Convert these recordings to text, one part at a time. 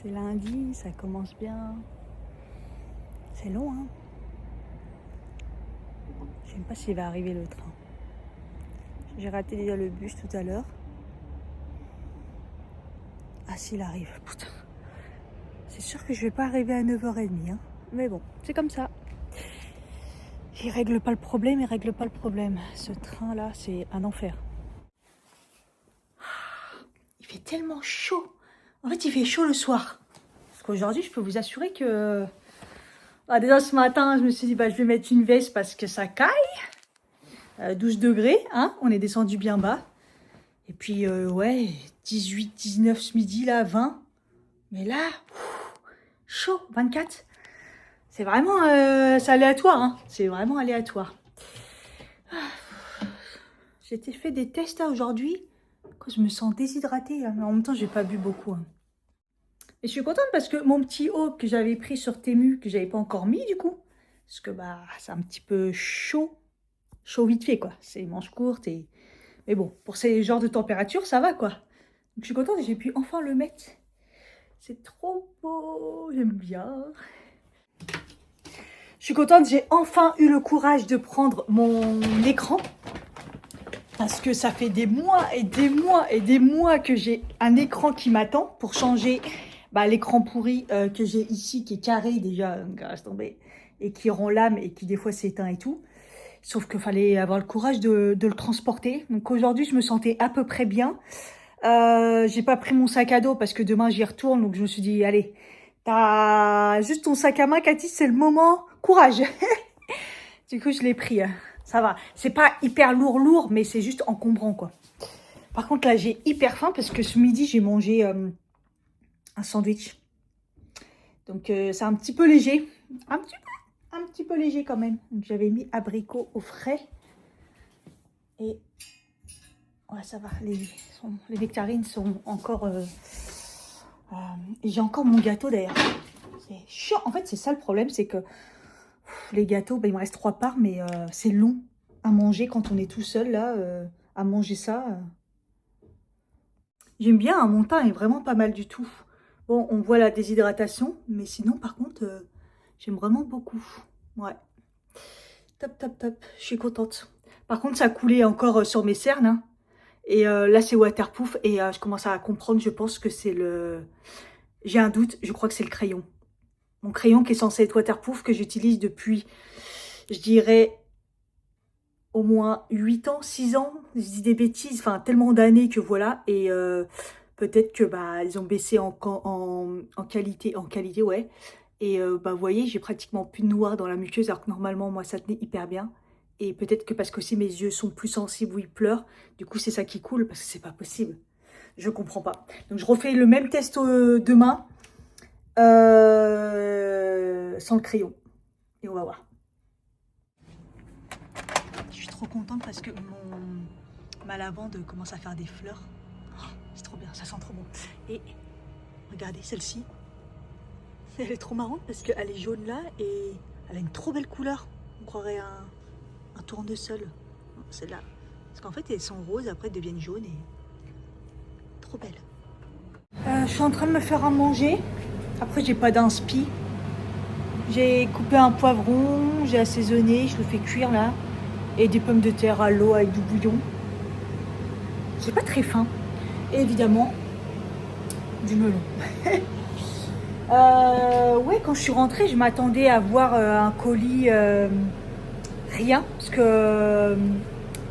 C'est lundi, ça commence bien. C'est long, hein. Je sais même pas s'il va arriver le train. J'ai raté déjà le bus tout à l'heure. Ah, s'il arrive, putain. C'est sûr que je vais pas arriver à 9h30, hein. Mais bon, c'est comme ça. Il règle pas le problème, il règle pas le problème. Ce train-là, c'est un enfer. Il fait tellement chaud. En fait, il fait chaud le soir. Parce qu'aujourd'hui, je peux vous assurer que... Ah, déjà ce matin, je me suis dit, bah, je vais mettre une veste parce que ça caille. 12 degrés, hein, on est descendu bien bas. Et puis, ouais, 18, 19 ce midi, là, 20. Mais là, chaud, 24. C'est vraiment c'est aléatoire, hein. C'est vraiment aléatoire. J'ai été fait des tests là aujourd'hui. Je me sens déshydratée, hein. Mais en même temps, j'ai pas bu beaucoup, hein. Et je suis contente parce que mon petit haut que j'avais pris sur Temu, que j'avais pas encore mis du coup, parce que bah c'est un petit peu chaud, chaud vite fait quoi. C'est manches courtes et... Mais bon, pour ces genres de température, ça va quoi. Donc je suis contente et j'ai pu enfin le mettre. C'est trop beau, j'aime bien. Je suis contente, j'ai enfin eu le courage de prendre mon écran. Parce que ça fait des mois et des mois et des mois que j'ai un écran qui m'attend pour changer l'écran pourri que j'ai ici, qui est carré déjà, laisse tomber, et qui rend l'âme et qui des fois s'éteint et tout. Sauf qu'il fallait avoir le courage de le transporter. Donc aujourd'hui, je me sentais à peu près bien. J'ai pas pris mon sac à dos parce que demain, j'y retourne. Donc je me suis dit, allez, t'as juste ton sac à main, Cathy, c'est le moment. Courage. Du coup, je l'ai pris. Ça va. C'est pas hyper lourd, mais c'est juste encombrant, quoi. Par contre, là, j'ai hyper faim parce que ce midi, j'ai mangé un sandwich. Donc, c'est un petit peu léger. Un petit peu léger quand même. Donc, j'avais mis abricot au frais. Et ouais, ça va. Les nectarines sont encore... et j'ai encore mon gâteau, d'ailleurs. C'est chiant. En fait, c'est ça le problème, c'est que les gâteaux, il me reste 3 parts, mais c'est long à manger quand on est tout seul, là, à manger ça. J'aime bien, hein, mon teint est vraiment pas mal du tout. Bon, on voit la déshydratation, mais sinon, par contre, j'aime vraiment beaucoup. Ouais. Top, top, top. Je suis contente. Par contre, ça a coulé encore sur mes cernes, hein. Et là, c'est waterproof. Et je commence à comprendre, je pense que c'est le... J'ai un doute, je crois que c'est le crayon. Mon crayon qui est censé être waterproof, que j'utilise depuis, je dirais, au moins 8 ans, 6 ans. Je dis des bêtises, enfin, tellement d'années que voilà. Et peut-être que ils ont baissé en qualité, ouais. Et vous voyez, j'ai pratiquement plus de noir dans la muqueuse, alors que normalement, moi, ça tenait hyper bien. Et peut-être que parce que aussi mes yeux sont plus sensibles ou ils pleurent, du coup, c'est ça qui coule, parce que c'est pas possible. Je comprends pas. Donc, je refais le même test demain, sans le crayon. Et on va voir. Je suis trop contente parce que ma lavande commence à faire des fleurs. Oh, c'est trop bien, ça sent trop bon. Et regardez celle-ci. Elle est trop marrante parce qu'elle est jaune là et elle a une trop belle couleur. On croirait un tournesol. Celle-là. Parce qu'en fait, elles sont roses, après elles deviennent jaunes et trop belles. Je suis en train de me faire à manger. Après, j'ai pas d'inspi. J'ai coupé un poivron, j'ai assaisonné, je le fais cuire là. Et des pommes de terre à l'eau avec du bouillon. J'ai pas très faim. Et évidemment, du melon. Ouais, quand je suis rentrée, je m'attendais à voir un colis, rien, parce que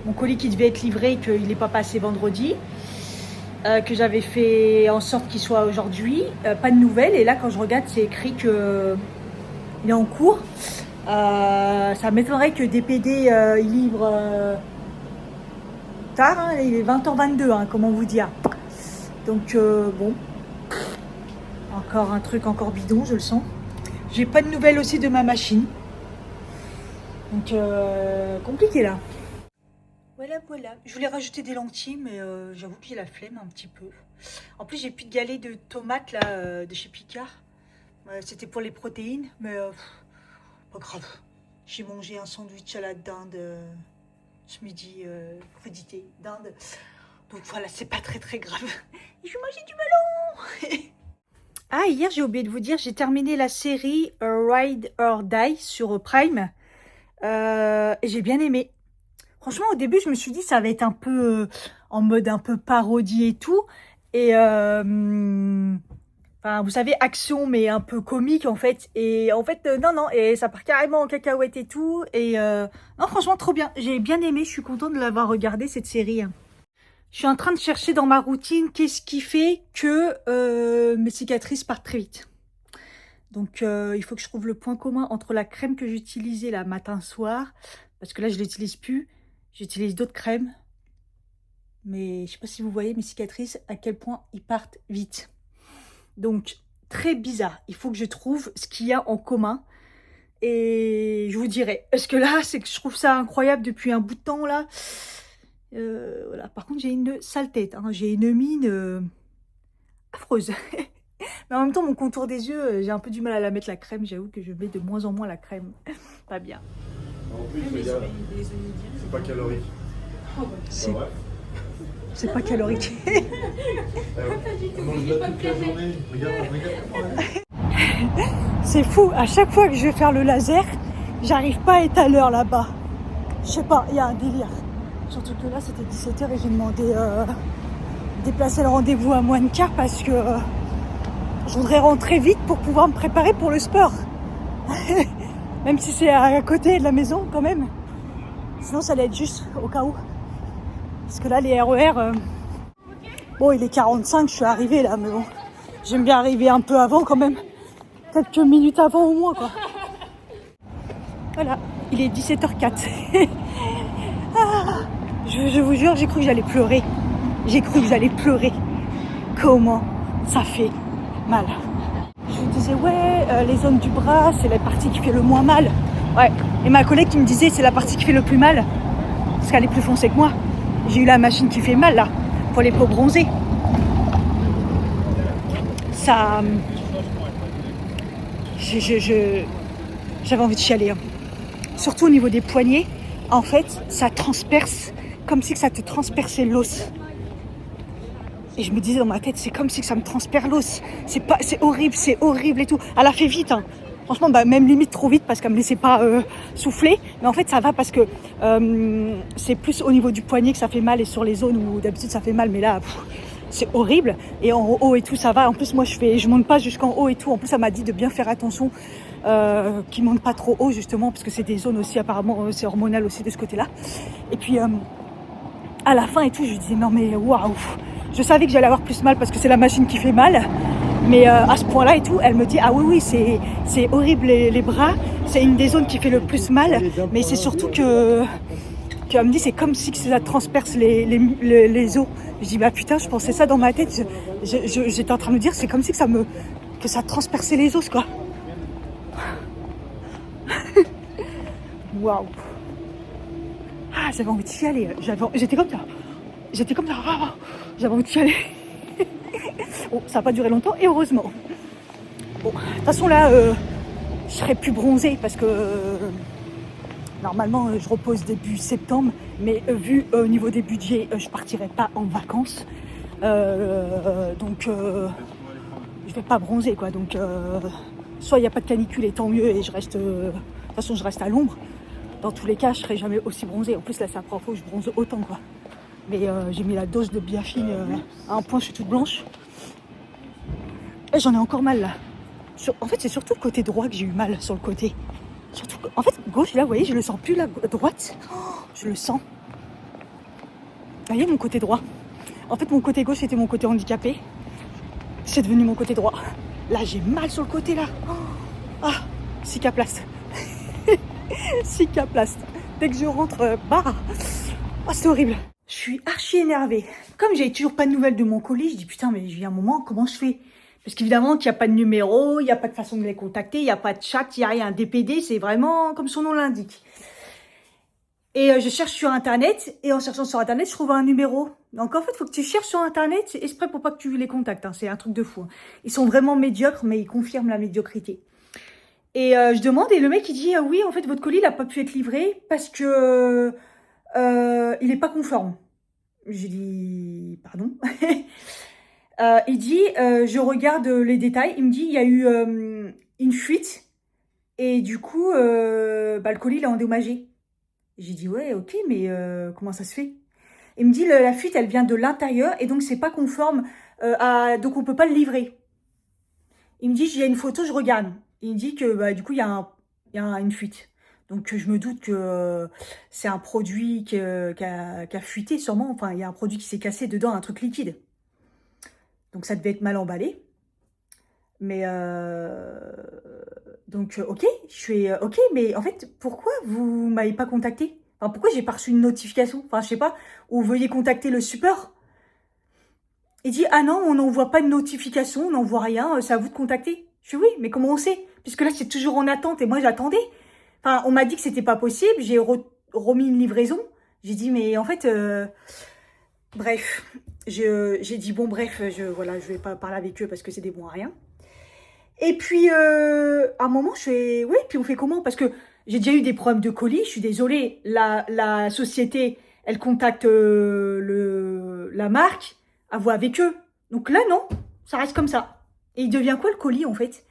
mon colis qui devait être livré, qu'il n'est pas passé vendredi, que j'avais fait en sorte qu'il soit aujourd'hui, pas de nouvelles. Et là, quand je regarde, c'est écrit que il est en cours. Ça m'étonnerait que DPD il livre tard, hein, il est 20h22, hein, comment vous dire. Donc bon. Encore un truc encore bidon, je le sens. J'ai pas de nouvelles aussi de ma machine. Donc, compliqué là. Voilà, voilà. Je voulais rajouter des lentilles, mais j'avoue que j'ai la flemme un petit peu. En plus, j'ai plus de galets de tomates là, de chez Picard. C'était pour les protéines, mais pas grave. J'ai mangé un sandwich à la dinde ce midi, crudité dinde. Donc voilà, c'est pas très très grave. Et je vais manger du melon. Ah, hier, j'ai oublié de vous dire, j'ai terminé la série Ride or Die sur Prime. Et j'ai bien aimé. Franchement, au début, je me suis dit ça va être un peu en mode un peu parodie et tout. Et enfin, vous savez, action, mais un peu comique en fait. Et en fait, non, non, et ça part carrément en cacahuète et tout. Et non, franchement, trop bien. J'ai bien aimé. Je suis contente de l'avoir regardé cette série, hein. Je suis en train de chercher dans ma routine qu'est-ce qui fait que mes cicatrices partent très vite. Donc, il faut que je trouve le point commun entre la crème que j'utilisais là matin-soir, parce que là, je ne l'utilise plus. J'utilise d'autres crèmes, mais je ne sais pas si vous voyez mes cicatrices, à quel point ils partent vite. Donc, très bizarre. Il faut que je trouve ce qu'il y a en commun et je vous dirai. Parce que là, c'est que je trouve ça incroyable depuis un bout de temps là. Voilà. Par contre, j'ai une sale tête, hein. J'ai une mine affreuse. Mais en même temps, mon contour des yeux, j'ai un peu du mal à la mettre la crème. J'avoue que je mets de moins en moins la crème. Pas bien. En plus, regarde, c'est pas calorique. C'est vrai. c'est pas calorique. On mange là toute la journée. Regarde. C'est fou. À chaque fois que je vais faire le laser, j'arrive pas à être à l'heure là-bas. Je sais pas, il y a un délire. Surtout que là, c'était 17h et j'ai demandé déplacer le rendez-vous à moins de quart parce que je voudrais rentrer vite pour pouvoir me préparer pour le sport. Même si c'est à côté de la maison quand même. Sinon, ça allait être juste au cas où. Parce que là, les RER... Bon, il est 45, je suis arrivée là, mais bon. J'aime bien arriver un peu avant quand même. Quelques minutes avant au moins, quoi. Voilà, il est 17h04. Ah, je vous jure, j'ai cru que j'allais pleurer. J'ai cru que j'allais pleurer. Comment ça fait mal. Je me disais, ouais, les zones du bras, c'est la partie qui fait le moins mal. Ouais, et ma collègue qui me disait, c'est la partie qui fait le plus mal. Parce qu'elle est plus foncée que moi. J'ai eu la machine qui fait mal, là, pour les peaux bronzées. Ça... J'avais envie de chialer, hein. Surtout au niveau des poignets. En fait, ça transperce, comme si ça te transperçait l'os. Et je me disais dans ma tête, c'est comme si ça me transperce l'os. C'est horrible et tout. Elle a fait vite, hein. Franchement, bah, même limite trop vite parce qu'elle me laissait pas souffler. Mais en fait, ça va parce que c'est plus au niveau du poignet que ça fait mal et sur les zones où d'habitude ça fait mal. Mais là, c'est horrible. Et en haut et tout, ça va. En plus, moi, je monte pas jusqu'en haut et tout. En plus, elle m'a dit de bien faire attention, qu'ils montent pas trop haut justement parce que c'est des zones aussi apparemment, c'est hormonal aussi de ce côté-là. Et puis à la fin et tout, je lui disais non mais waouh. Je savais que j'allais avoir plus mal parce que c'est la machine qui fait mal. Mais à ce point-là et tout, elle me dit ah oui, c'est horrible les bras. C'est une des zones qui fait le plus mal. Mais c'est surtout que elle me dit c'est comme si ça transperce les os. Je dis bah putain, je pensais ça dans ma tête. J'étais en train de me dire c'est comme si que ça transperçait les os quoi. Waouh. Ah, j'avais envie d'y aller. J'étais comme ça. Ah, j'avais envie d'y aller. Bon, ça n'a pas duré longtemps et heureusement. Bon, de toute façon là, je serai plus bronzée parce que normalement je repose début septembre, mais vu au niveau des budgets, je partirai pas en vacances, donc je vais pas bronzer quoi. Donc soit il n'y a pas de canicule et tant mieux et je reste, de toute façon je reste à l'ombre. Dans tous les cas, je serai jamais aussi bronzée. En plus là, c'est la première fois que je bronze autant quoi. Mais j'ai mis la dose de biafine à un point, je suis toute blanche. Et j'en ai encore mal là. En fait, c'est surtout le côté droit que j'ai eu mal sur le côté. Surtout, en fait, gauche, là, vous voyez, je le sens plus, la droite. Oh, je le sens. Vous voyez, mon côté droit. En fait, mon côté gauche, c'était mon côté handicapé. C'est devenu mon côté droit. Là, j'ai mal sur le côté, là. Oh, ah, cicaplaste. Cicaplaste. Dès que je rentre, bah, oh, c'est horrible. Je suis archi énervée. Comme j'ai toujours pas de nouvelles de mon colis, je dis putain, mais il y a un moment, comment je fais? Parce qu'évidemment qu'il n'y a pas de numéro, il n'y a pas de façon de les contacter, il n'y a pas de chat, il n'y a rien. DPD, c'est vraiment comme son nom l'indique. Et je cherche sur Internet, et en cherchant sur Internet, je trouve un numéro. Donc en fait, il faut que tu cherches sur Internet, c'est exprès pour pas que tu les contactes, hein. C'est un truc de fou, hein. Ils sont vraiment médiocres, mais ils confirment la médiocrité. Et je demande, et le mec il dit oui, en fait, votre colis n'a pas pu être livré parce que il n'est pas conforme. J'ai dit pardon. Il dit, je regarde les détails, il me dit, il y a eu une fuite, et du coup, bah, le colis, il est endommagé. J'ai dit, ouais, ok, mais comment ça se fait? Il me dit, la fuite, elle vient de l'intérieur, et donc c'est pas conforme, donc on peut pas le livrer. Il me dit, il y a une photo, je regarde. Il me dit que bah, du coup, il y a une fuite. Donc je me doute que c'est un produit qui a fuité sûrement. Enfin, il y a un produit qui s'est cassé dedans, un truc liquide. Donc ça devait être mal emballé. Mais donc ok, je suis ok, mais en fait, pourquoi vous m'avez pas contacté? Enfin, pourquoi j'ai pas reçu une notification? Enfin, je sais pas, ou veuillez contacter le support. Il dit, ah non, on n'envoie pas de notification, on n'envoie rien, c'est à vous de contacter. Je dis, oui, mais comment on sait? Puisque là, c'est toujours en attente et moi, j'attendais. Enfin, on m'a dit que c'était pas possible, j'ai remis une livraison. J'ai dit, mais en fait, bref, j'ai dit, bon, bref, voilà, je vais pas parler avec eux parce que c'est des bons à rien. Et puis, à un moment, je fais, oui, puis on fait comment? Parce que j'ai déjà eu des problèmes de colis, je suis désolée, la société, elle contacte la marque, à voir avec eux. Donc là, non, ça reste comme ça. Et il devient quoi le colis, en fait?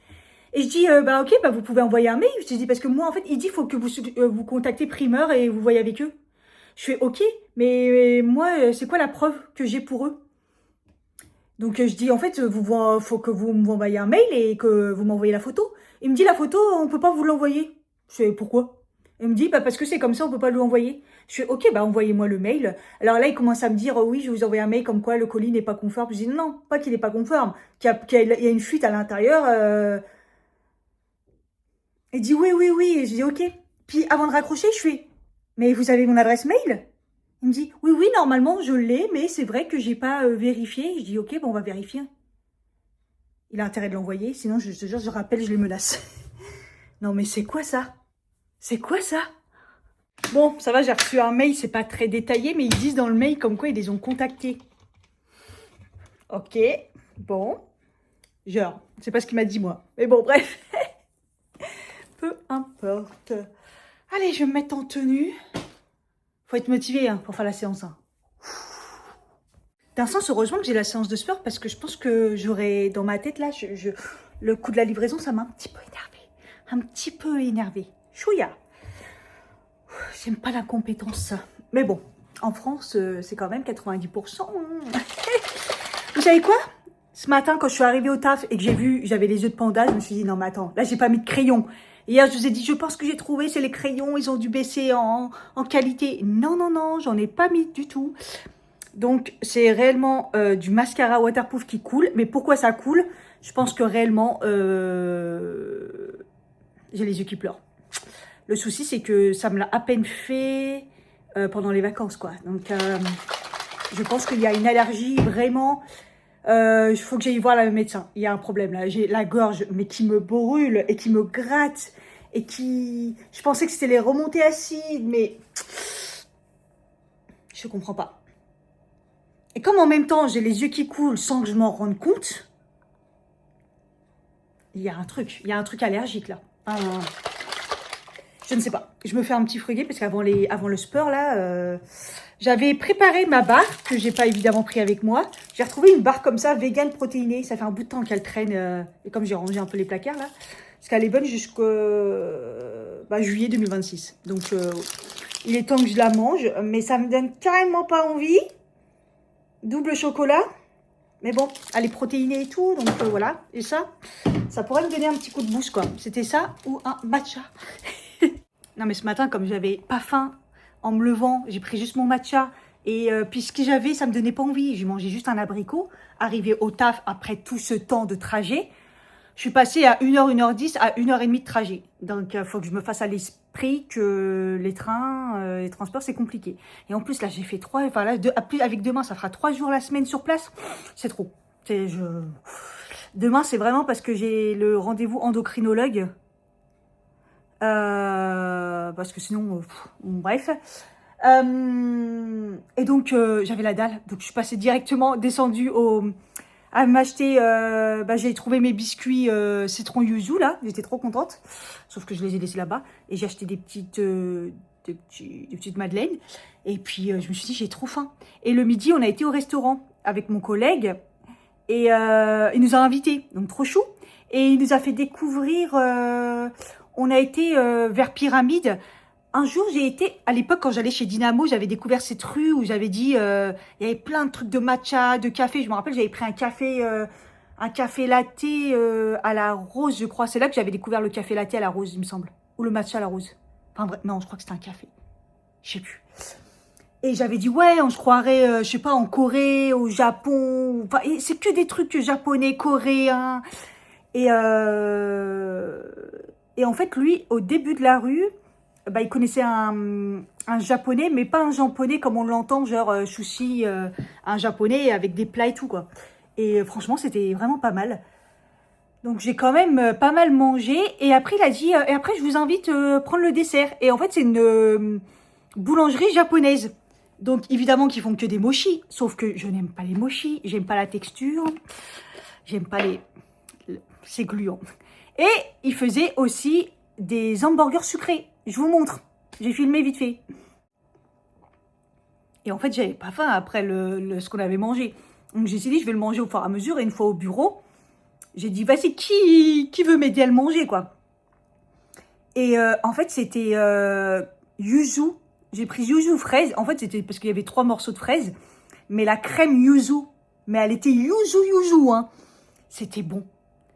Et je dis, bah ok, bah vous pouvez envoyer un mail. Je dis, parce que moi, en fait, il dit, il faut que vous contactez Primeur et vous voyez avec eux. Je fais, ok, mais moi, c'est quoi la preuve que j'ai pour eux? Donc je dis, en fait, faut que vous m'envoyiez un mail et que vous m'envoyez la photo. Il me dit, la photo, on peut pas vous l'envoyer. Je fais, pourquoi? Il me dit, bah parce que c'est comme ça, on peut pas l'envoyer. Je fais, ok, bah envoyez-moi le mail. Alors là, il commence à me dire, oui, je vais vous envoyer un mail comme quoi le colis n'est pas conforme. Je dis, non, pas qu'il n'est pas conforme, qu'il y a une fuite à l'intérieur. Il dit, oui, oui, oui. Et je dis, ok. Puis avant de raccrocher, je fais, mais vous avez mon adresse mail? Il me dit, oui, oui, normalement, je l'ai, mais c'est vrai que j'ai pas vérifié. Je dis, ok, bon, on va vérifier. Il a intérêt de l'envoyer, sinon, je te jure, je rappelle, je les menace. Non, mais c'est quoi ça? C'est quoi ça? Bon, ça va, j'ai reçu un mail, c'est pas très détaillé, mais ils disent dans le mail comme quoi ils les ont contactés. Ok, bon. Genre, c'est pas ce qu'il m'a dit, moi. Mais bon, bref. Peu importe. Allez, je vais me mettre en tenue. Faut être motivé hein, pour faire la séance. Hein. D'un sens, heureusement que j'ai la séance de sport parce que je pense que j'aurais, dans ma tête, là, le coup de la livraison, ça m'a un petit peu énervé. Un petit peu énervé. Chouïa. J'aime pas l'incompétence. Mais bon, en France, c'est quand même 90%. Hein. Vous savez quoi? Ce matin, quand je suis arrivée au taf et que j'ai vu, j'avais les yeux de panda, je me suis dit, non mais attends, là j'ai pas mis de crayon. Hier, je vous ai dit, je pense que j'ai trouvé, c'est les crayons, ils ont dû baisser en qualité. Non, non, non, j'en ai pas mis du tout. Donc, c'est réellement du mascara waterproof qui coule. Mais pourquoi ça coule? Je pense que réellement, j'ai les yeux qui pleurent. Le souci, c'est que ça me l'a à peine fait pendant les vacances, quoi. Donc, je pense qu'il y a une allergie vraiment... Il faut que j'aille voir le médecin. Il y a un problème là. J'ai la gorge, mais qui me brûle et qui me gratte. Et qui... Je pensais que c'était les remontées acides, mais... Je comprends pas. Et comme en même temps, j'ai les yeux qui coulent sans que je m'en rende compte, il y a un truc allergique là. Je ne sais pas. Je me fais un petit fruguet parce qu'avant le sport là, j'avais préparé ma barre que j'ai pas évidemment pris avec moi. J'ai retrouvé une barre comme ça, vegan protéinée. Ça fait un bout de temps qu'elle traîne. Et comme j'ai rangé un peu les placards là, parce qu'elle est bonne jusqu'au juillet 2026. Donc il est temps que je la mange, mais ça me donne carrément pas envie. Double chocolat. Mais bon, elle est protéinée et tout, donc voilà. Et ça pourrait me donner un petit coup de boost, quoi. C'était ça ou un matcha. Non, mais ce matin, comme j'avais pas faim, en me levant, j'ai pris juste mon matcha. Et puis ce que j'avais, ça me donnait pas envie. J'ai mangé juste un abricot. Arrivé au taf, après tout ce temps de trajet, je suis passée à 1h, 1h10 à 1h30 de trajet. Donc, il faut que je me fasse à l'esprit que les trains, les transports, c'est compliqué. Et en plus, là, j'ai fait avec demain, ça fera 3 jours la semaine sur place. C'est trop. Demain, c'est vraiment parce que j'ai le rendez-vous endocrinologue. Parce que sinon, bref. Et donc, j'avais la dalle. Donc, je suis passée directement, descendue à m'acheter, j'ai trouvé mes biscuits citron yuzu là, j'étais trop contente, sauf que je les ai laissés là-bas, et j'ai acheté des petites madeleines, et puis je me suis dit j'ai trop faim. Et le midi on a été au restaurant avec mon collègue, Et il nous a invités, donc trop chou. Et il nous a fait découvrir, on a été vers Pyramide. Un jour, j'ai été, à l'époque, quand j'allais chez Dynamo, j'avais découvert cette rue où j'avais dit, il y avait plein de trucs de matcha, de café. Je me rappelle, j'avais pris un café latte à la rose, je crois. C'est là que j'avais découvert le café latte à la rose, il me semble. Ou le matcha à la rose. Enfin bref, non, je crois que c'était un café. Je sais plus. Et j'avais dit, ouais, on se croirait, je sais pas, en Corée, au Japon. Enfin, c'est que des trucs japonais, coréens. Et en fait, lui, au début de la rue, bah, il connaissait un japonais, mais pas un japonais comme on l'entend, genre sushi, un japonais avec des plats et tout, quoi. Et franchement, c'était vraiment pas mal. Donc, j'ai quand même pas mal mangé. Et après, il a dit, et après, je vous invite à prendre le dessert. Et en fait, c'est une boulangerie japonaise. Donc, évidemment, qu'ils font que des mochis. Sauf que je n'aime pas les mochis. J'aime pas la texture. J'aime pas c'est gluant. Et il faisait aussi des hamburgers sucrés. Je vous montre. J'ai filmé vite fait. Et en fait, j'avais pas faim après ce qu'on avait mangé. Donc, j'ai dit, je vais le manger au fur et à mesure. Et une fois au bureau, j'ai dit, vas-y, qui veut m'aider à le manger, quoi. Et en fait, c'était yuzu. J'ai pris yuzu fraise. En fait, c'était parce qu'il y avait 3 morceaux de fraises. Mais la crème yuzu, mais elle était yuzu, hein. C'était bon.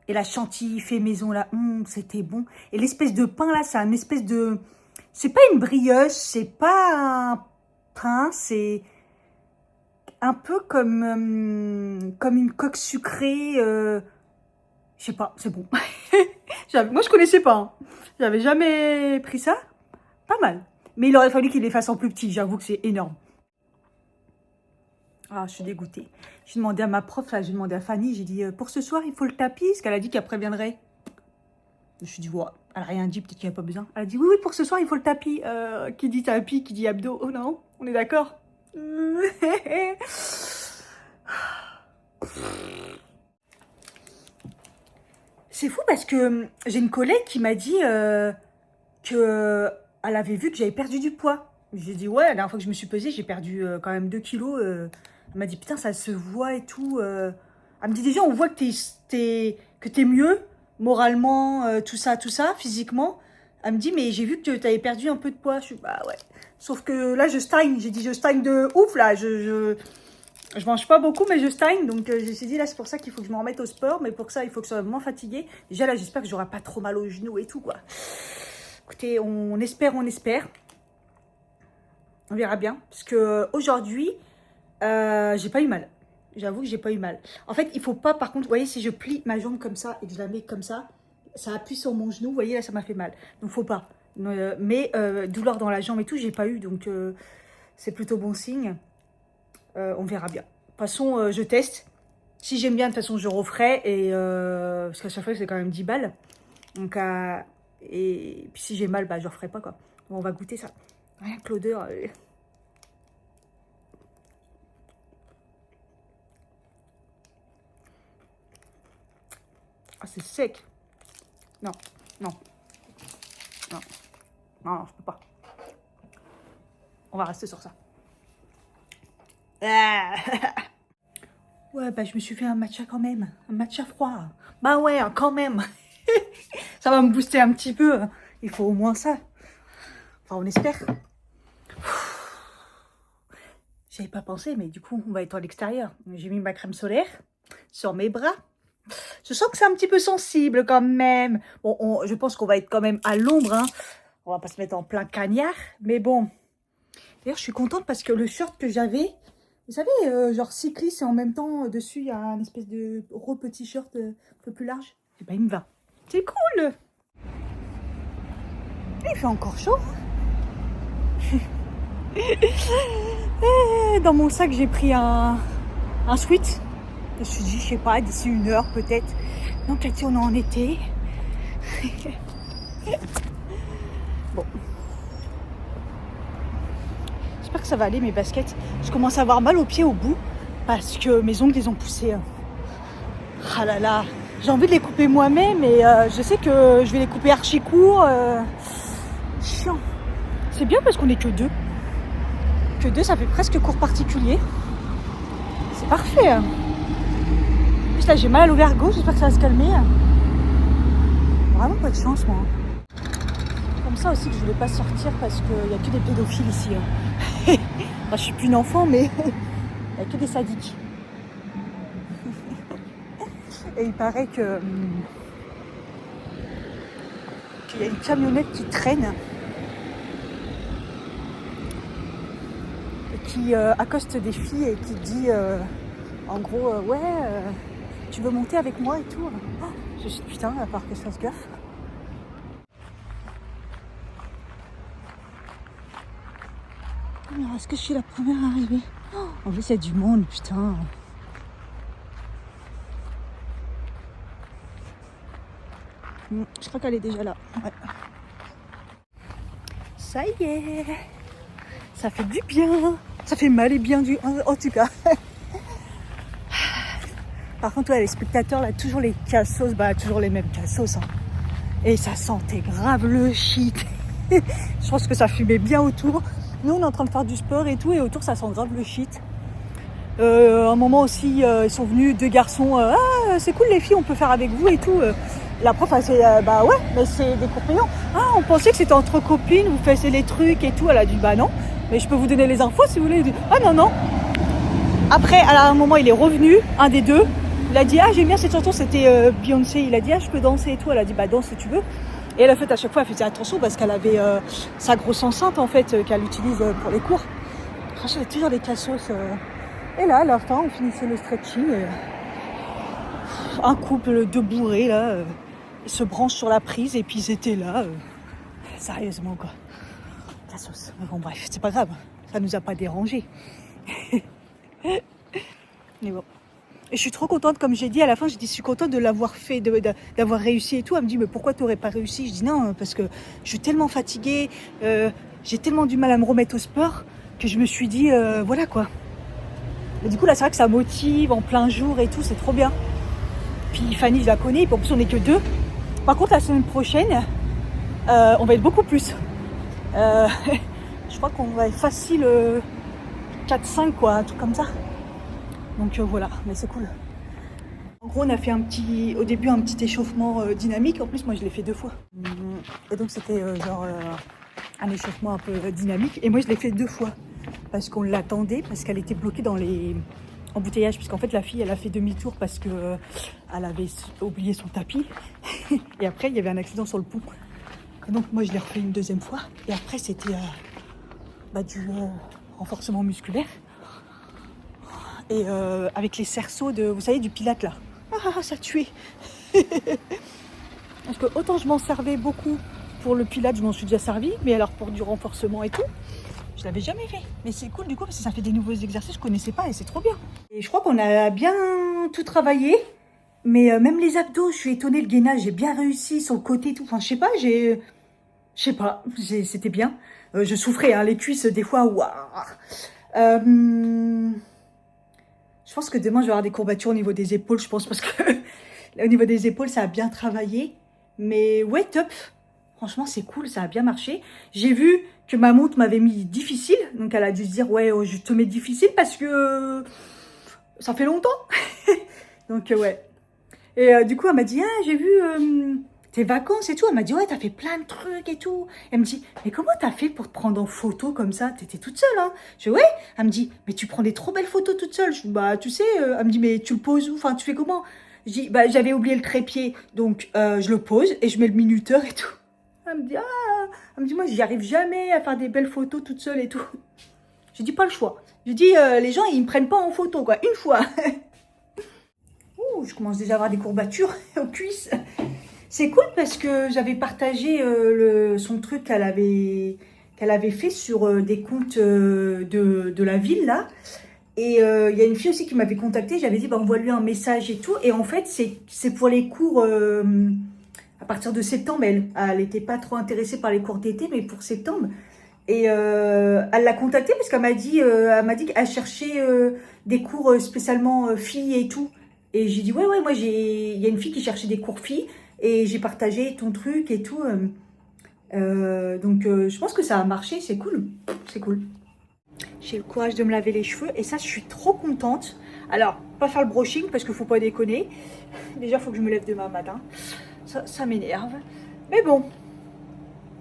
Et la chantilly fait maison, là, c'était bon. Et l'espèce de pain, là, c'est un espèce de... C'est pas une brioche, c'est pas un pain, c'est un peu comme une coque sucrée. Je sais pas, c'est bon. Moi, je connaissais pas. Hein. J'avais jamais pris ça. Pas mal. Mais il aurait fallu qu'il les fasse en plus petit. J'avoue que c'est énorme. Ah, je suis dégoûtée. J'ai demandé à ma prof, là, j'ai demandé à Fanny, j'ai dit, pour ce soir, il faut le tapis, parce qu'elle a dit qu'elle préviendrait. Je me suis dit, ouais, elle n'a rien dit, peut-être qu'il n'y a pas besoin. Elle a dit, oui, pour ce soir, il faut le tapis. Qui dit tapis, qui dit abdos. Oh non, on est d'accord. C'est fou parce que j'ai une collègue qui m'a dit qu'elle avait vu que j'avais perdu du poids. J'ai dit, ouais, la dernière fois que je me suis pesée, j'ai perdu quand même 2 kilos. Elle m'a dit, putain, ça se voit et tout. Elle me dit, déjà, on voit que t'es mieux, moralement, tout ça, physiquement. Elle me dit, mais j'ai vu que t'avais perdu un peu de poids. Je suis, bah ouais. Sauf que là, je stagne. J'ai dit, je stagne de ouf, là. Je mange pas beaucoup, mais je stagne. Donc, je me suis dit, là, c'est pour ça qu'il faut que je me remette au sport. Mais pour ça, il faut que je sois moins fatiguée. Déjà, là, j'espère que j'aurai pas trop mal aux genoux et tout, quoi. Écoutez, on espère. On verra bien. Parce que aujourd'hui... j'ai pas eu mal. J'avoue que j'ai pas eu mal. En fait, il faut pas, par contre, vous voyez, si je plie ma jambe comme ça et que je la mets comme ça appuie sur mon genou. Vous voyez, là, ça m'a fait mal. Donc, faut pas. Mais douleur dans la jambe et tout, j'ai pas eu. Donc, c'est plutôt bon signe. On verra bien. De toute façon, je teste. Si j'aime bien, de toute façon, je referai. Et, parce qu'à chaque fois, c'est quand même 10 balles. Donc, et puis si j'ai mal, bah, je referai pas, quoi. Bon, on va goûter ça. Rien que l'odeur... Ah, c'est sec. Non, non. Non. Non, je peux pas. On va rester sur ça. Ouais, bah je me suis fait un matcha quand même. Un matcha froid. Bah ouais, quand même. Ça va me booster un petit peu. Il faut au moins ça. Enfin, on espère. J'avais pas pensé, mais du coup, on va être à l'extérieur. J'ai mis ma crème solaire sur mes bras. Je sens que c'est un petit peu sensible quand même. Bon, je pense qu'on va être quand même à l'ombre. Hein. On va pas se mettre en plein cagnard. Mais bon. D'ailleurs, je suis contente parce que le short que j'avais, vous savez, genre cycliste et en même temps, dessus, il y a un espèce de gros petit short un peu plus large. Et ben, il me va. C'est cool. Il fait encore chaud. Dans mon sac, j'ai pris un sweat. Je me suis dit, je sais pas, d'ici 1 heure peut-être. Non, Cathy, on est en été. Bon. J'espère que ça va aller, mes baskets. Je commence à avoir mal aux pieds au bout. Parce que mes ongles, les ont poussés. Ah là là. J'ai envie de les couper moi-même. Mais je sais que je vais les couper archi court. Chiant. C'est bien parce qu'on est que 2. Que 2, ça fait presque cours particulier. C'est parfait. Juste là, j'ai mal à l'ovaire gauche, j'espère que ça va se calmer. Vraiment pas de chance, moi. Comme ça aussi que je voulais pas sortir parce qu'il n'y a que des pédophiles ici. Hein. Enfin, je suis plus une enfant, mais il n'y a que des sadiques. Et il paraît que qu'il y a une camionnette qui traîne et qui accoste des filles et qui dit en gros tu veux monter avec moi et tout. Oh, je suis putain, à part que je fasse gaffe. Alors, est-ce que je suis la première à arriver? Oh, en plus, il y a du monde, putain. Je crois qu'elle est déjà là. Ouais. Ça y est. Ça fait du bien. Ça fait mal et bien du... En tout cas. Par contre, ouais, les spectateurs, là, toujours les cassos. Bah, toujours les mêmes cassos. Hein. Et ça sentait grave le shit. Je pense que ça fumait bien autour. Nous, on est en train de faire du sport et tout. Et autour, ça sent grave le shit. Un moment aussi, ils sont venus, 2 garçons. Ah, c'est cool les filles, on peut faire avec vous et tout. La prof, elle s'est bah ouais, mais c'est des cours payants. Ah, on pensait que c'était entre copines, vous faisiez les trucs et tout. Elle a dit, bah non, mais je peux vous donner les infos si vous voulez. Dit, ah non, non. Après, à un moment, il est revenu, un des deux. Il a dit, ah, j'aime bien cette chanson, c'était Beyoncé. Il a dit, ah, je peux danser et tout. Elle a dit, bah danse si tu veux. Et elle a fait à chaque fois, elle faisait attention parce qu'elle avait sa grosse enceinte en fait, qu'elle utilise pour les cours. Franchement, il y a toujours des cassos. Et là, à la fin, on finissait le stretching. Un couple de bourrés, là, ils se branchent sur la prise et puis ils étaient là. Sérieusement, quoi. La sauce. Bon, bref, c'est pas grave. Ça nous a pas dérangés. Mais bon. Et je suis trop contente, comme j'ai dit à la fin, j'ai dit, je suis contente de l'avoir fait, d'avoir réussi et tout. Elle me dit, mais pourquoi tu n'aurais pas réussi? Je dis, non, parce que je suis tellement fatiguée, j'ai tellement du mal à me remettre au sport que je me suis dit, voilà quoi. Mais du coup, là, c'est vrai que ça motive en plein jour et tout, c'est trop bien. Puis Fanny, je la connais, puis en plus, on n'est que 2. Par contre, la semaine prochaine, on va être beaucoup plus. Je crois qu'on va être facile 4-5, quoi, un truc comme ça. Donc voilà, mais c'est cool. En gros, on a fait au début un petit échauffement dynamique. En plus, moi, je l'ai fait 2 fois. Et donc, c'était un échauffement un peu dynamique. Et moi, je l'ai fait 2 fois. Parce qu'on l'attendait, parce qu'elle était bloquée dans les embouteillages. Puisqu'en fait, la fille, elle a fait demi-tour parce qu'elle avait oublié son tapis. Et après, il y avait un accident sur le pont. Et donc, moi, je l'ai refait une 2e fois. Et après, c'était du renforcement musculaire. Et avec les cerceaux vous savez, du pilate là. Ah, ça tuait. Parce que autant je m'en servais beaucoup pour le pilate, je m'en suis déjà servi. Mais alors pour du renforcement et tout, je l'avais jamais fait. Mais c'est cool du coup parce que ça fait des nouveaux exercices que je connaissais pas et c'est trop bien. Et je crois qu'on a bien tout travaillé. Mais même les abdos, je suis étonnée, le gainage, j'ai bien réussi sur le côté et tout. Enfin, je sais pas, c'était bien. Je souffrais, hein, les cuisses des fois, waouh. Je pense que demain, je vais avoir des courbatures au niveau des épaules, je pense, parce que au niveau des épaules, ça a bien travaillé. Mais ouais, top. Franchement, c'est cool, ça a bien marché. J'ai vu que ma montre m'avait mis difficile. Donc, elle a dû se dire, ouais, je te mets difficile parce que ça fait longtemps. Donc, ouais. Et du coup, elle m'a dit, ah, j'ai vu tes vacances et tout. Elle m'a dit, ouais, t'as fait plein de trucs et tout. Elle me dit, mais comment t'as fait pour te prendre en photo comme ça? T'étais toute seule, hein? Je dis, ouais. Elle me dit, mais tu prends des trop belles photos toute seule. Je dis, bah, tu sais, elle me dit, mais tu le poses où? Enfin, tu fais comment? Je dis, bah, j'avais oublié le trépied, donc je le pose et je mets le minuteur et tout. Elle me dit, ah, elle me dit, moi, j'y arrive jamais à faire des belles photos toute seule et tout. Je dis, pas le choix. Je dis, les gens, ils me prennent pas en photo, quoi, une fois. Ouh, je commence déjà à avoir des courbatures aux cuisses. C'est cool parce que j'avais partagé son truc qu'elle avait fait sur des comptes de la ville, là. Et il y a une fille aussi qui m'avait contactée. J'avais dit, bah, envoie-lui un message et tout. Et en fait, c'est pour les cours à partir de septembre. Elle n'était pas trop intéressée par les cours d'été, mais pour septembre. Et elle l'a contactée parce qu'elle m'a dit qu'elle cherchait des cours spécialement filles et tout. Et j'ai dit, ouais, moi, il y a une fille qui cherchait des cours filles. Et j'ai partagé ton truc et tout. Donc, je pense que ça a marché. C'est cool. C'est cool. J'ai le courage de me laver les cheveux. Et ça, je suis trop contente. Alors, pas faire le brushing parce qu'il faut pas déconner. Déjà, il faut que je me lève demain matin. Ça m'énerve. Mais bon,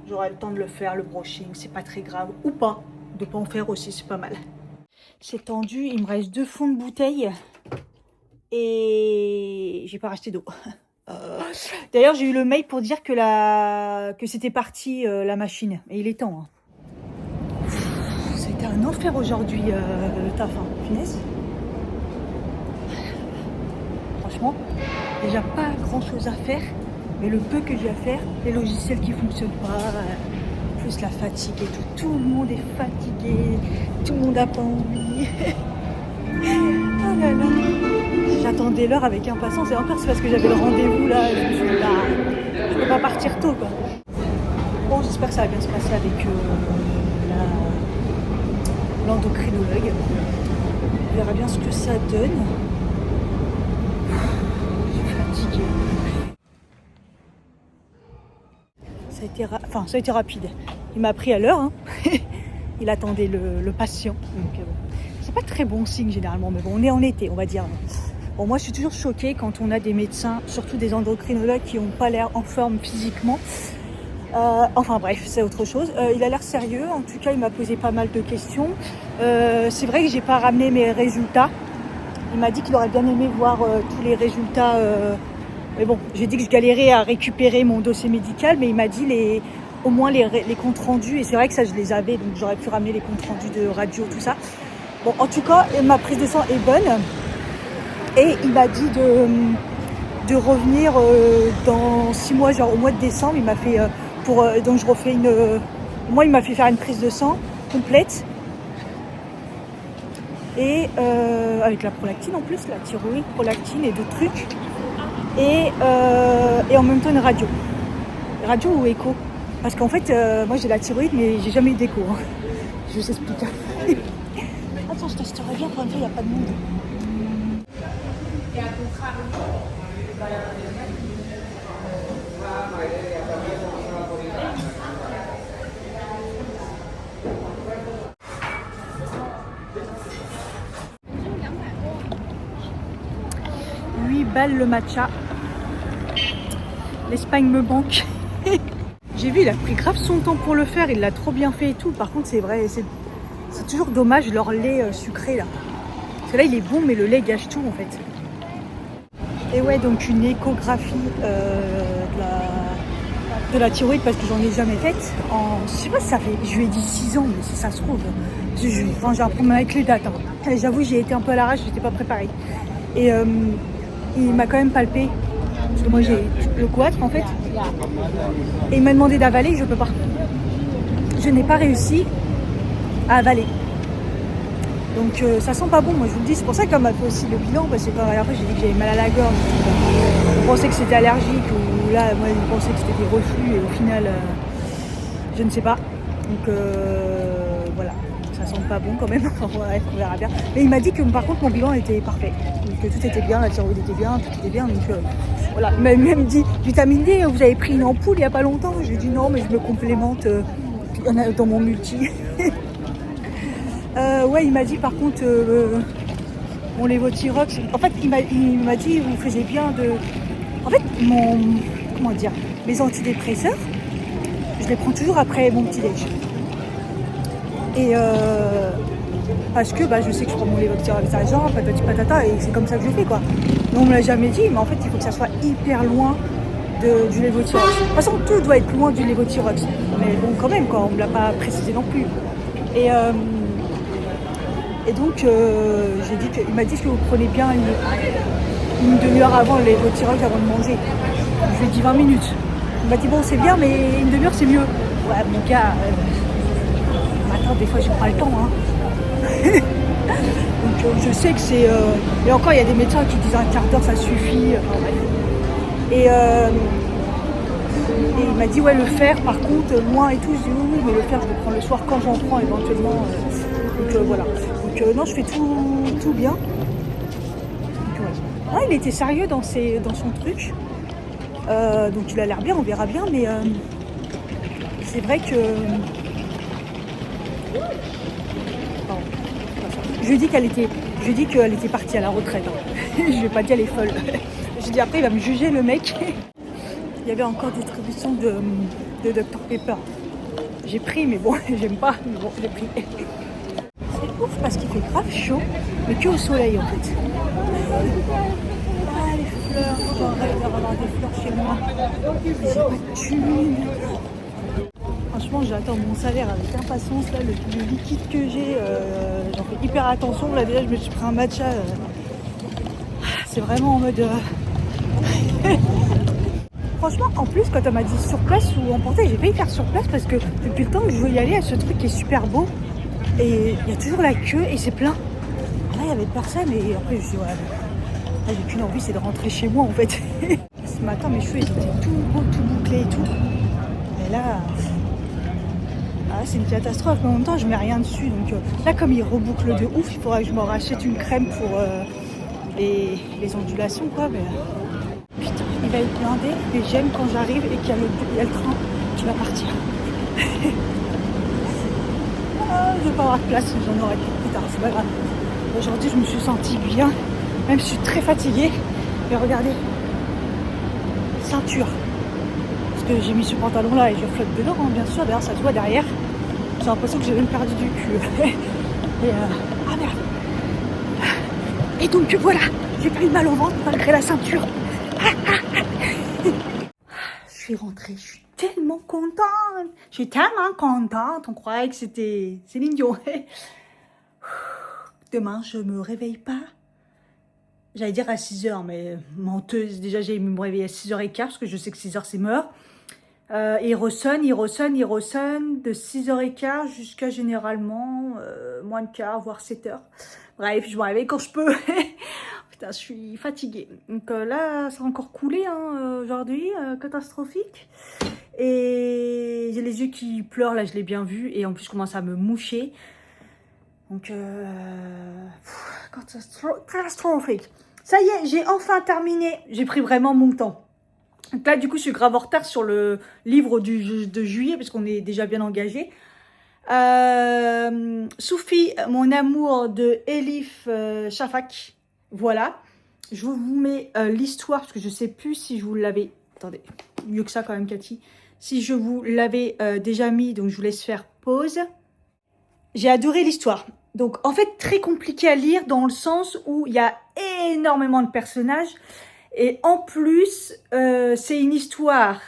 j'aurai le temps de le faire, le brushing. C'est pas très grave. Ou pas. De pas en faire aussi, c'est pas mal. C'est tendu. Il me reste 2 fonds de bouteille. Et j'ai pas racheté d'eau. D'ailleurs, j'ai eu le mail pour dire que c'était parti la machine. Et il est temps. Hein. C'était un enfer aujourd'hui, le taf. Hein. Punaise. Franchement, déjà pas grand chose à faire. Mais le peu que j'ai à faire, les logiciels qui fonctionnent pas, plus la fatigue et tout. Tout le monde est fatigué. Tout le monde a pas envie. Oh là là. J'attendais l'heure avec impatience et encore c'est parce que j'avais le rendez-vous là. Je me suis dit, bah, je peux pas partir tôt quoi. Bon, j'espère que ça va bien se passer avec l'endocrinologue. On verra bien ce que ça donne. Je suis fatiguée. Ça a été rapide. Il m'a pris à l'heure. Hein. Il attendait le patient. Donc, c'est pas très bon signe généralement, mais bon, on est en été, on va dire. Bon, moi, je suis toujours choquée quand on a des médecins, surtout des endocrinologues qui n'ont pas l'air en forme physiquement. Enfin bref, c'est autre chose. Il a l'air sérieux. En tout cas, il m'a posé pas mal de questions. C'est vrai que j'ai pas ramené mes résultats. Il m'a dit qu'il aurait bien aimé voir tous les résultats. Mais bon, j'ai dit que je galérais à récupérer mon dossier médical, mais il m'a dit au moins les comptes rendus. Et c'est vrai que ça, je les avais, donc j'aurais pu ramener les comptes rendus de radio, tout ça. Bon, en tout cas, ma prise de sang est bonne. Et il m'a dit de revenir dans 6 mois, genre au mois de décembre. Il m'a fait donc je refais moi, il m'a fait faire une prise de sang complète. Et avec la prolactine en plus, la thyroïde, prolactine et d'autres trucs. Et en même temps une radio. Radio ou écho. Parce qu'en fait, moi j'ai la thyroïde, mais j'ai jamais eu d'écho. Hein. Je vous explique. Attends, je testerai bien pour une fois, il n'y a pas de monde. Le matcha. L'Espagne me manque. J'ai vu, il a pris grave son temps pour le faire, il l'a trop bien fait et tout. Par contre, c'est vrai, c'est toujours dommage leur lait sucré là. Parce que là, il est bon, mais le lait gâche tout en fait. Et ouais, donc une échographie de la thyroïde parce que j'en ai jamais faite. Je sais pas si ça fait, je lui ai dit 6 ans, mais si ça se trouve. J'ai un problème avec les dates. Hein. J'avoue, j'ai été un peu à l'arrache, j'étais pas préparée. Et il m'a quand même palpé, parce que moi j'ai le goitre en fait, et il m'a demandé d'avaler, je peux pas. Je n'ai pas réussi à avaler. Donc ça sent pas bon, moi je vous le dis, c'est pour ça qu'on m'a fait aussi le bilan, parce que quand après j'ai dit que j'avais mal à la gorge, on pensait que c'était allergique, ou là moi je pensais que c'était des reflux, et au final, je ne sais pas. Donc voilà. Ça sent pas bon quand même, ouais, on verra bien. Mais il m'a dit que par contre mon bilan était parfait, que tout était bien, la thyroïde était bien, tout était bien. Donc voilà, il m'a même dit vitamine D, vous avez pris une ampoule il y a pas longtemps. Je lui ai dit non, mais je me complémente, il y en a dans mon multi. Ouais, il m'a dit par contre mon lévothyrox. En fait, il m'a dit vous faisiez bien de. En fait, mes antidépresseurs, je les prends toujours après mon petit déj. Et parce que je sais que je prends mon lévothyrox à jeun, patati patata, et c'est comme ça que je fais quoi. Mais on me l'a jamais dit, mais en fait il faut que ça soit hyper loin du lévothyrox. De toute façon tout doit être loin du lévothyrox. Mais bon quand même quoi, on me l'a pas précisé non plus. Et donc j'ai dit il m'a dit que vous prenez bien une demi-heure avant le lévothyrox avant de manger. Je lui ai dit 20 minutes. Il m'a dit bon c'est bien mais une demi-heure c'est mieux. Ouais mon gars. Attends, des fois j'ai pas le temps hein. Donc je sais que c'est et encore il y a des médecins qui disent un quart d'heure ça suffit, enfin, bref. Et il m'a dit ouais le fer par contre moins et tout. Je dis oui mais le fer je le prends le soir quand j'en prends éventuellement. Donc voilà. Donc non je fais tout bien. Donc, ouais. Ah, il était sérieux dans son truc. Donc il a l'air bien, on verra bien, mais c'est vrai que je lui ai dit qu'elle était Je lui ai dit qu'elle était partie à la retraite. Hein. Je vais pas dire elle est folle. J'ai dit après il va me juger le mec. Il y avait encore distribution de Dr Pepper. J'ai pris mais bon j'aime pas, mais bon j'ai pris. C'est ouf parce qu'il fait grave chaud, mais que au soleil en fait. Ah les fleurs, j'arrête d'avoir des fleurs chez moi. J'ai pas de thune. Franchement j'attends mon salaire avec impatience là, le liquide que j'ai, j'en fais hyper attention. Là déjà je me suis pris un matcha. C'est vraiment en mode... Franchement, en plus, quand on m'a dit sur place ou emporter, j'ai failli faire sur place parce que depuis le temps que je veux y aller à ce truc qui est super beau. Et il y a toujours la queue et c'est plein. Là, il n'y avait personne et après, je me suis dit, ouais, là, j'ai qu'une envie, c'est de rentrer chez moi en fait. Ce matin, mes cheveux, ils étaient tout beaux, tout bouclés et tout. Mais là, c'est une catastrophe. Mais en même temps, je mets rien dessus. Donc là, comme il reboucle de ouf, il faudra que je me rachète une crème pour les ondulations, quoi. Mais... Putain, il va être blindé, mais j'aime quand j'arrive et qu'il y a le train qui va partir. Je vais pas avoir de place, j'en aurai plus tard, c'est pas grave. Aujourd'hui, je me suis sentie bien, même si je suis très fatiguée. Mais regardez, ceinture. Parce que j'ai mis ce pantalon là et je flotte dedans, hein, bien sûr. D'ailleurs, ça se voit derrière. J'ai l'impression que j'ai même perdu du cul. Et ah merde. Et donc voilà, j'ai pas eu mal au ventre malgré la ceinture. Je suis rentrée, je suis tellement contente. Je suis tellement contente. On croyait que c'était Céline Dion. Demain, je me réveille pas. J'allais dire à 6h, mais menteuse. Déjà, j'ai me réveiller à 6h15 parce que je sais que 6h, c'est mort. Il ressonne de 6h15 jusqu'à généralement moins de quart, voire 7h. Bref, je me réveille quand je peux. Putain, je suis fatiguée. Donc là, ça a encore coulé hein, aujourd'hui, catastrophique. Et j'ai les yeux qui pleurent, là, je l'ai bien vu. Et en plus, je commence à me moucher. Donc, catastrophique. Ça y est, j'ai enfin terminé. J'ai pris vraiment mon temps. Donc là, du coup, je suis grave en retard sur le livre de juillet, parce qu'on est déjà bien engagé. Soufi, mon amour de Elif Shafak. Voilà. Je vous mets l'histoire, parce que je ne sais plus si je vous l'avais... Attendez, mieux que ça quand même, Cathy. Si je vous l'avais déjà mis, donc je vous laisse faire pause. J'ai adoré l'histoire. Donc, en fait, très compliqué à lire dans le sens où il y a énormément de personnages. Et en plus, c'est une histoire.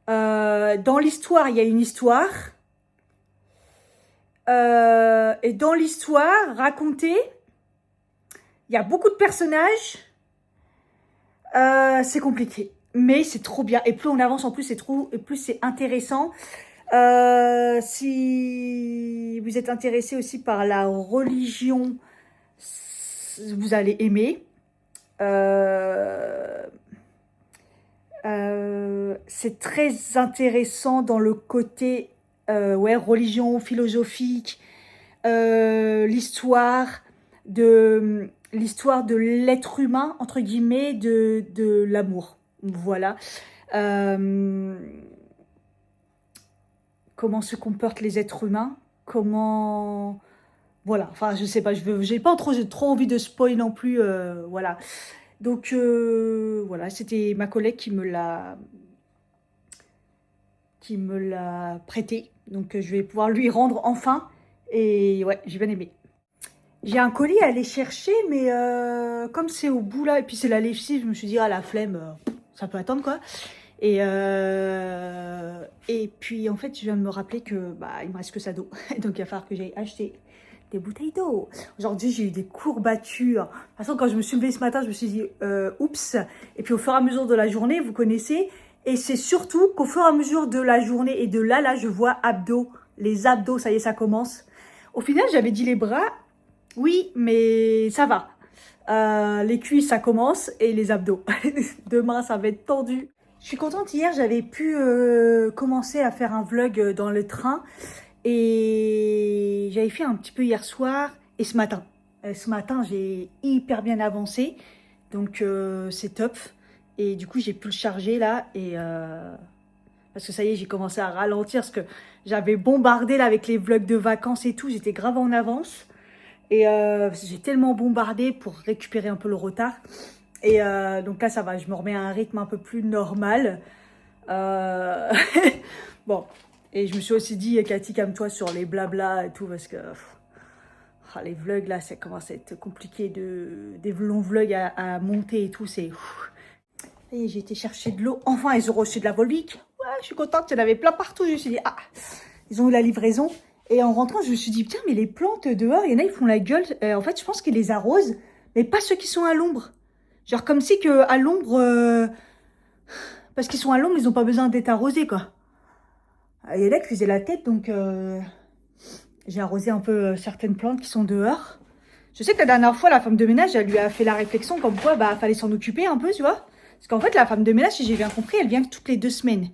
Dans l'histoire, il y a une histoire. Et dans l'histoire racontée, il y a beaucoup de personnages. C'est compliqué. Mais c'est trop bien. Et plus on avance, en plus, et plus c'est intéressant. Si vous êtes intéressé aussi par la religion, vous allez aimer. C'est très intéressant dans le côté religion, philosophique, l'histoire de l'être humain, entre guillemets, de l'amour. Voilà. Comment se comportent les êtres humains, comment... Voilà, enfin, je sais pas, j'ai pas trop envie de spoil non plus, voilà. Donc, voilà, c'était ma collègue qui me l'a prêté. Donc, je vais pouvoir lui rendre enfin. Et ouais, j'ai bien aimé. J'ai un colis à aller chercher, mais comme c'est au bout là, et puis c'est la lessive, je me suis dit, ah la flemme, ça peut attendre quoi. Et puis en fait, je viens de me rappeler que il me reste que ça d'eau. Donc il va falloir que j'aille acheter des bouteilles d'eau. Aujourd'hui, j'ai eu des courbatures. De toute façon, quand je me suis levée ce matin, je me suis dit, oups. Et puis au fur et à mesure de la journée, vous connaissez. Et c'est surtout qu'au fur et à mesure de la journée et de là, je vois abdos. Les abdos, ça y est, ça commence. Au final, j'avais dit les bras. Oui, mais ça va. Les cuisses, ça commence. Et les abdos. Demain, ça va être tendu. Je suis contente, hier, j'avais pu commencer à faire un vlog dans le train. Et j'avais fait un petit peu hier soir et ce matin. Ce matin, j'ai hyper bien avancé. Donc, c'est top. Et du coup, j'ai pu le charger là. Et parce que ça y est, j'ai commencé à ralentir. Parce que j'avais bombardé là avec les vlogs de vacances et tout. J'étais grave en avance. Et j'ai tellement bombardé pour récupérer un peu le retard. Et donc là, ça va, je me remets à un rythme un peu plus normal. Bon, et je me suis aussi dit, Cathy, calme-toi sur les blabla et tout, parce que les vlogs, là, ça commence à être compliqué. Des longs vlogs à monter et tout, c'est... Et j'ai été chercher de l'eau. Enfin, ils ont reçu de la Volvic. Ouais, je suis contente, il y en avait plein partout. Je me suis dit, ah, ils ont eu la livraison. Et en rentrant, je me suis dit, putain, mais les plantes dehors, il y en a, ils font la gueule. En fait, je pense qu'ils les arrosent, mais pas ceux qui sont à l'ombre. Genre comme si que à l'ombre, parce qu'ils sont à l'ombre, ils n'ont pas besoin d'être arrosés, quoi. Il y en a qui faisaient la tête, donc j'ai arrosé un peu certaines plantes qui sont dehors. Je sais que la dernière fois, la femme de ménage, elle lui a fait la réflexion comme quoi, bah, fallait s'en occuper un peu, tu vois. Parce qu'en fait, la femme de ménage, si j'ai bien compris, elle vient toutes les 2 semaines.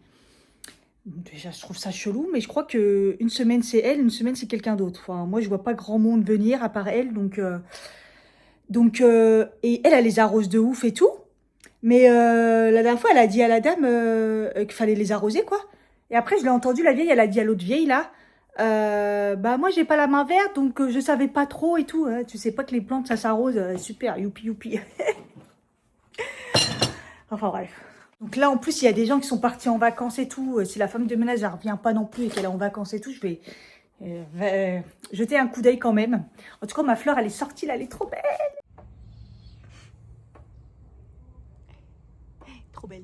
Déjà, je trouve ça chelou, mais je crois que une semaine c'est elle, une semaine c'est quelqu'un d'autre. Enfin, moi, je vois pas grand monde venir à part elle, et elle les arrose de ouf et tout. Mais la dernière fois, elle a dit à la dame qu'il fallait les arroser, quoi. Et après, je l'ai entendu, la vieille, elle a dit à l'autre vieille, là, bah moi, j'ai pas la main verte, donc je savais pas trop et tout. Hein. Tu sais pas que les plantes, ça s'arrose. Super, youpi, youpi. Enfin, bref. Donc là, en plus, il y a des gens qui sont partis en vacances et tout. Si la femme de ménage, elle revient pas non plus et qu'elle est en vacances et tout, je vais jeter un coup d'œil quand même. En tout cas, ma fleur, elle est sortie, là, elle est trop belle. Trop belle.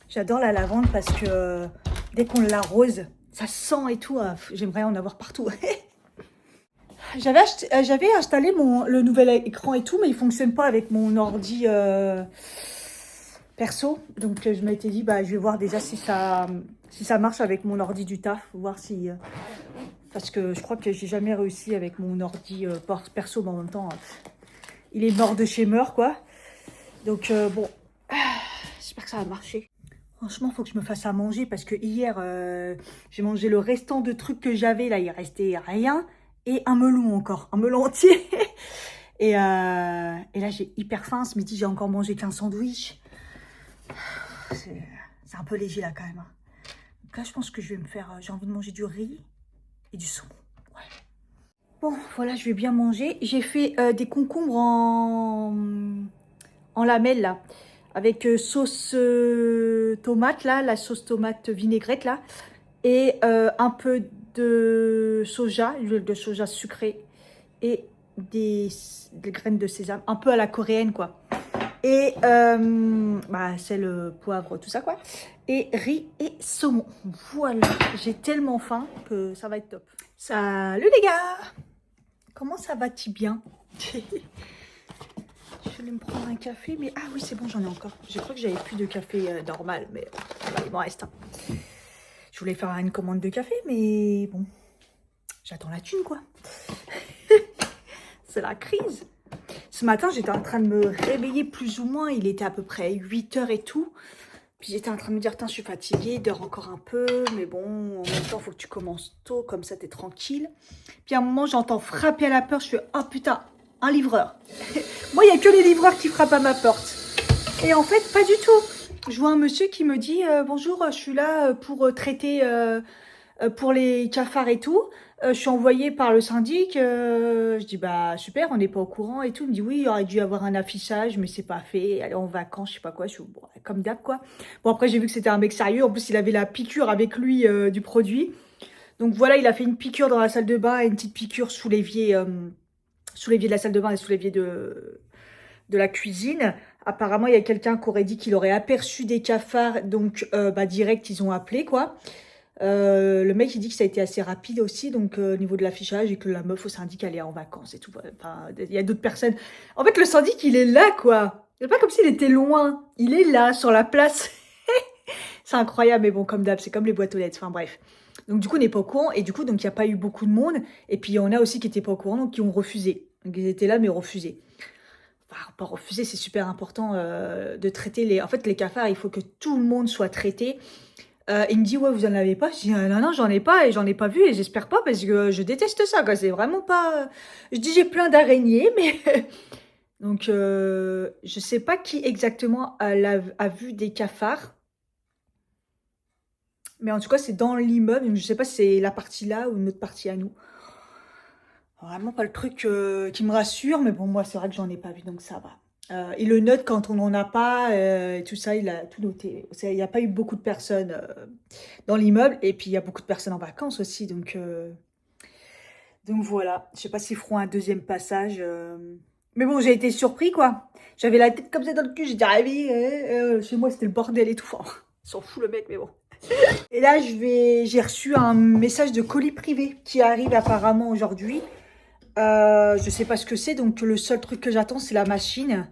J'adore la lavande parce que dès qu'on l'arrose, ça sent et tout. J'aimerais en avoir partout. J'avais installé le nouvel écran et tout, mais il fonctionne pas avec mon ordi perso. Donc je m'étais dit, bah, je vais voir déjà si ça marche avec mon ordi du taf. Voir si... parce que je crois que j'ai jamais réussi avec mon ordi perso, mais en même temps, il est mort de chez mort, quoi. Donc bon, j'espère que ça va marcher. Franchement, il faut que je me fasse à manger parce que hier, j'ai mangé le restant de trucs que j'avais. Là, il restait rien. Et un melon encore, un melon entier. Et là, j'ai hyper faim. Ce midi, j'ai encore mangé qu'un sandwich. C'est un peu léger là quand même. Hein. Donc là, je pense que je vais me faire... j'ai envie de manger du riz et du saumon. Ouais. Bon, voilà, je vais bien manger. J'ai fait des concombres en lamelles là. Avec sauce tomate là, la sauce tomate vinaigrette là. Et un peu de soja, l'huile de soja sucrée. Et des graines de sésame, un peu à la coréenne quoi. Et sel, poivre, tout ça quoi. Et riz et saumon. Voilà, j'ai tellement faim que ça va être top. Salut les gars! Comment ça va-t-il bien? Je vais me prendre un café, mais... Ah oui, c'est bon, j'en ai encore. Je crois que j'avais plus de café normal, mais il m'en reste un. Je voulais faire une commande de café, mais bon, j'attends la thune, quoi. C'est la crise. Ce matin, j'étais en train de me réveiller plus ou moins. Il était à peu près 8 h et tout. Puis j'étais en train de me dire, je suis fatiguée, dors encore un peu. Mais bon, en même temps, il faut que tu commences tôt, comme ça, t'es tranquille. Puis à un moment, j'entends frapper à la porte. Je fais, oh putain, un livreur. Moi, il n'y a que les livreurs qui frappent à ma porte. Et en fait, pas du tout. Je vois un monsieur qui me dit, bonjour, je suis là pour traiter pour les cafards et tout. Je suis envoyée par le syndic. Je dis, bah super, on n'est pas au courant et tout. Il me dit, oui, il aurait dû y avoir un affichage, mais c'est pas fait. Aller en vacances, je sais pas quoi. Je suis bon, comme d'hab, quoi. Bon, après, j'ai vu que c'était un mec sérieux. En plus, il avait la piqûre avec lui du produit. Donc voilà, il a fait une piqûre dans la salle de bain et une petite piqûre sous l'évier de la salle de bain et sous l'évier de la cuisine. Apparemment, il y a quelqu'un qui aurait dit qu'il aurait aperçu des cafards. Donc, direct, ils ont appelé, quoi. Le mec il dit que ça a été assez rapide aussi donc au niveau de l'affichage et que la meuf au syndic elle est en vacances et tout. Enfin, il y a d'autres personnes. En fait le syndic il est là quoi. C'est pas comme s'il était loin. Il est là sur la place. C'est incroyable mais bon comme d'hab c'est comme les boîtes aux lettres. Enfin bref. Donc du coup on n'est pas au courant et du coup donc il n'y a pas eu beaucoup de monde et puis il y en a aussi qui n'étaient pas au courant donc qui ont refusé. Donc ils étaient là mais refusé. Enfin, pas refusé, c'est super important de traiter les... En fait les cafards il faut que tout le monde soit traité. Il me dit, ouais, vous en avez pas? Je dis, non, non, j'en ai pas et j'en ai pas vu et j'espère pas parce que je déteste ça, quoi. C'est vraiment pas... Je dis, j'ai plein d'araignées, mais... Donc, je sais pas qui exactement a vu des cafards. Mais en tout cas, c'est dans l'immeuble. Je sais pas si c'est la partie là ou une autre partie à nous. Vraiment pas le truc qui me rassure, mais bon, moi, c'est vrai que j'en ai pas vu, donc ça va. Il le note quand on n'en a pas, et tout ça, il a tout noté. Il n'y a pas eu beaucoup de personnes dans l'immeuble, et puis il y a beaucoup de personnes en vacances aussi, donc voilà. Je sais pas s'ils feront un deuxième passage. Mais bon, j'ai été surpris, quoi. J'avais la tête comme ça dans le cul, j'ai dit, ah oui, chez moi, c'était le bordel et tout. Enfin, il s'en fout le mec, mais bon. Et là, j'ai reçu un message de colis privé qui arrive apparemment aujourd'hui. Je sais pas ce que c'est, donc le seul truc que j'attends, c'est la machine.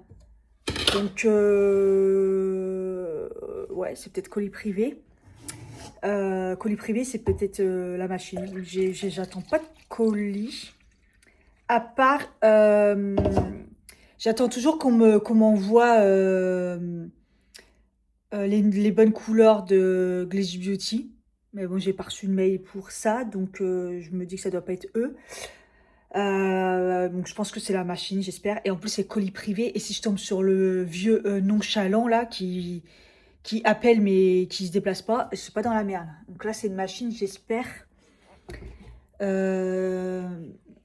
Donc, ouais, c'est peut-être colis privé. Colis privé, c'est peut-être la machine. J'attends pas de colis. À part, j'attends toujours qu'on m'envoie les bonnes couleurs de Glaze Beauty. Mais bon, j'ai pas reçu de mail pour ça, donc je me dis que ça doit pas être eux. Donc je pense que c'est la machine, j'espère. Et en plus, c'est colis privé. Et si je tombe sur le vieux nonchalant là qui appelle mais qui se déplace pas, je suis pas dans la merde. Donc là, c'est une machine, j'espère. Je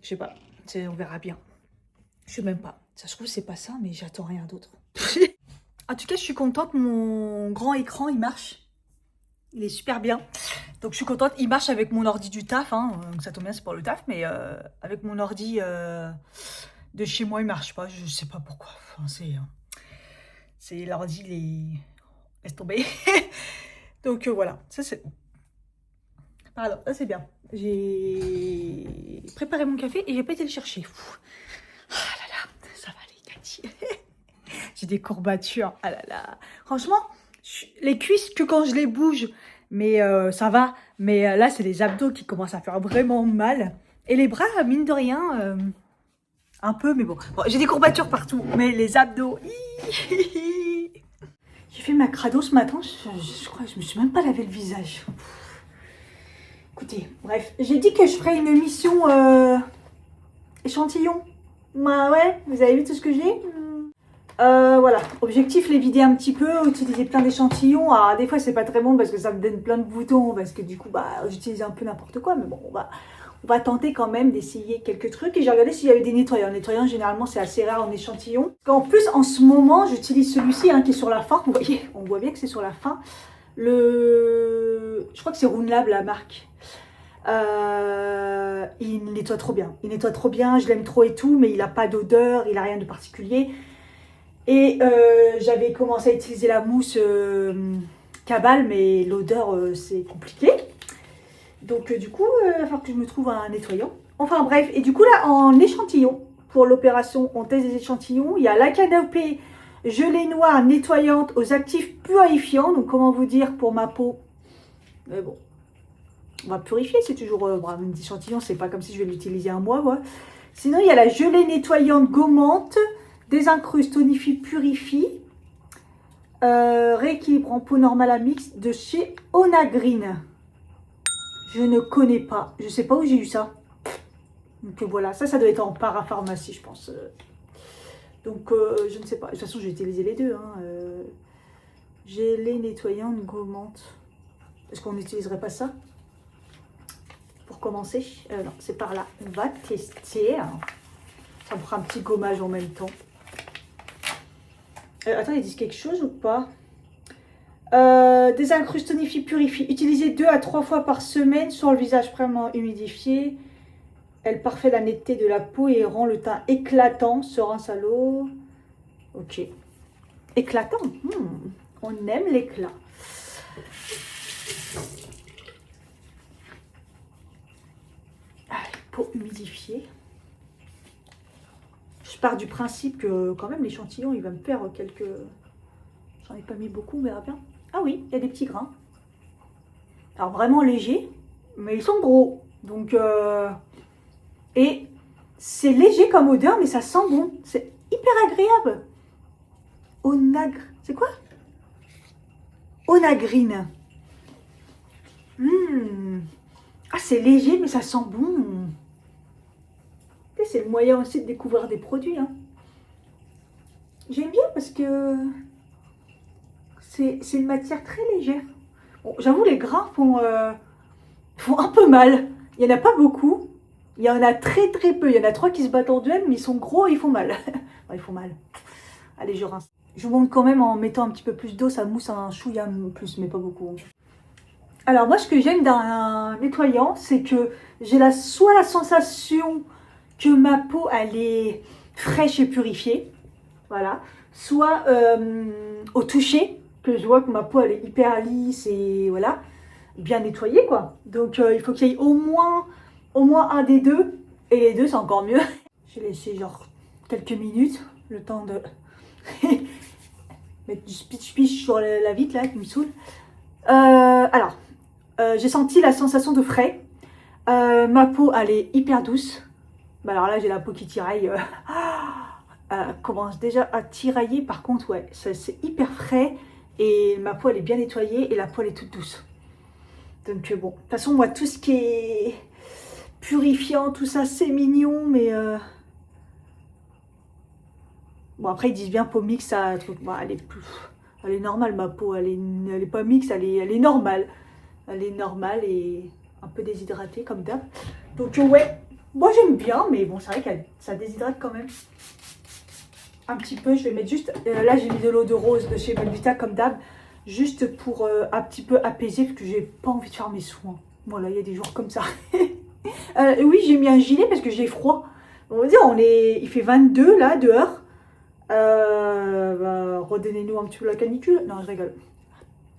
sais pas, on verra bien. Je sais même pas. Ça se trouve, c'est pas ça, mais j'attends rien d'autre. En tout cas, je suis contente. Mon grand écran, il marche. Il est super bien. Donc, je suis contente. Il marche avec mon ordi du taf. Hein. Donc, ça tombe bien, c'est pour le taf. Mais avec mon ordi de chez moi, il marche pas. Je sais pas pourquoi. Enfin, c'est l'ordi, il est... Laisse tomber. Donc, voilà. Ça, c'est... Pardon, ça, c'est bien. J'ai préparé mon café et j'ai pas été le chercher. Ah là là, ça va les Cathy. J'ai des courbatures. Ah là là. Franchement, les cuisses que quand je les bouge, mais ça va. Mais là, c'est les abdos qui commencent à faire vraiment mal. Et les bras, mine de rien, un peu, mais bon. Bon, j'ai des courbatures partout, mais les abdos... J'ai fait ma crado ce matin. Je crois que je me suis même pas lavé le visage. Écoutez, bref. J'ai dit que je ferais une émission échantillon. Bah ouais, vous avez vu tout ce que j'ai? Voilà, objectif les vider un petit peu, utiliser plein d'échantillons. Alors des fois c'est pas très bon parce que ça me donne plein de boutons, parce que du coup bah j'utilise un peu n'importe quoi, mais bon on va tenter quand même d'essayer quelques trucs. Et j'ai regardé s'il y avait des nettoyants. Nettoyants généralement c'est assez rare en échantillon. En plus en ce moment j'utilise celui-ci qui est sur la fin, vous voyez, on voit bien que c'est sur la fin. Je crois que c'est Runelab la marque. Il nettoie trop bien, je l'aime trop et tout, mais il n'a pas d'odeur, il n'a rien de particulier. Et j'avais commencé à utiliser la mousse Cabal, mais l'odeur c'est compliqué. Donc du coup, il va falloir que je me trouve un nettoyant. Enfin bref, et du coup là en échantillon, pour l'opération on teste des échantillons, il y a la canopée gelée noire nettoyante aux actifs purifiants. Donc comment vous dire pour ma peau, mais bon. On va purifier, c'est toujours un échantillon, c'est pas comme si je vais l'utiliser un mois. Ouais. Sinon, il y a la gelée nettoyante gommante, désincruste, tonifie, purifie, rééquilibre en peau normale à mix de chez Onagreen. Je ne connais pas, je sais pas où j'ai eu ça. Donc voilà, ça doit être en parapharmacie, je pense. Donc je ne sais pas, de toute façon, j'ai utilisé les deux. Gelée nettoyante gommante. Est-ce qu'on n'utiliserait pas ça? Pour commencer, non, c'est par là. On va tester. Ça me fera un petit gommage en même temps. Attends, ils disent quelque chose ou pas? Désincruste, tonifie, purifie. Utilisez 2 à 3 fois par semaine sur le visage vraiment humidifié. Elle parfait la netteté de la peau et rend le teint éclatant. Se rince à l'eau. Ok. Éclatant. On aime l'éclat. Peau humidifiée. Je pars du principe que quand même l'échantillon il va me faire quelques... J'en ai pas mis beaucoup, on verra bien. Ah oui, il y a des petits grains. Alors vraiment légers, mais ils sont gros. Donc et c'est léger comme odeur, mais ça sent bon. C'est hyper agréable. Onagre, c'est quoi? Onagreen. Ah c'est léger, mais ça sent bon. C'est le moyen aussi de découvrir des produits. J'aime bien parce que c'est une matière très légère. Bon, j'avoue, les grains font un peu mal. Il n'y en a pas beaucoup. Il y en a très très peu. Il y en a 3 qui se battent en duel, mais ils sont gros et ils font mal. Enfin, ils font mal. Allez, je rince. Je vous montre quand même en mettant un petit peu plus d'eau, ça mousse un chouïa plus, mais pas beaucoup. Alors moi, ce que j'aime d'un nettoyant, c'est que j'ai soit la sensation que ma peau, elle est fraîche et purifiée. Voilà. Soit au toucher, que je vois que ma peau, elle est hyper lisse et voilà, bien nettoyée, quoi. Donc, il faut qu'il y ait au moins un des deux. Et les deux, c'est encore mieux. J'ai laissé genre quelques minutes, le temps de mettre du speech sur la vitre là qui me saoule. Alors, j'ai senti la sensation de frais. Ma peau, elle est hyper douce. Bah alors là, j'ai la peau qui tiraille. Commence déjà à tirailler. Par contre, ouais, c'est hyper frais. Et ma peau, elle est bien nettoyée. Et la peau, elle est toute douce. Donc bon, de toute façon, moi, tout ce qui est purifiant, tout ça, c'est mignon. Mais bon, après, ils disent bien peau mixte, ça, bon, elle est normale, ma peau. Elle est pas mixte, elle est normale. Elle est normale et un peu déshydratée comme d'hab. Donc ouais, moi j'aime bien, mais bon, c'est vrai que ça déshydrate quand même. Un petit peu, je vais mettre juste... là, j'ai mis de l'eau de rose de chez Belvita comme d'hab. Juste pour un petit peu apaiser, parce que j'ai pas envie de faire mes soins. Voilà, il y a des jours comme ça. Oui, j'ai mis un gilet parce que j'ai froid. On va dire, il fait 22 là, dehors. Bah, redonnez-nous un petit peu la canicule. Non, je rigole.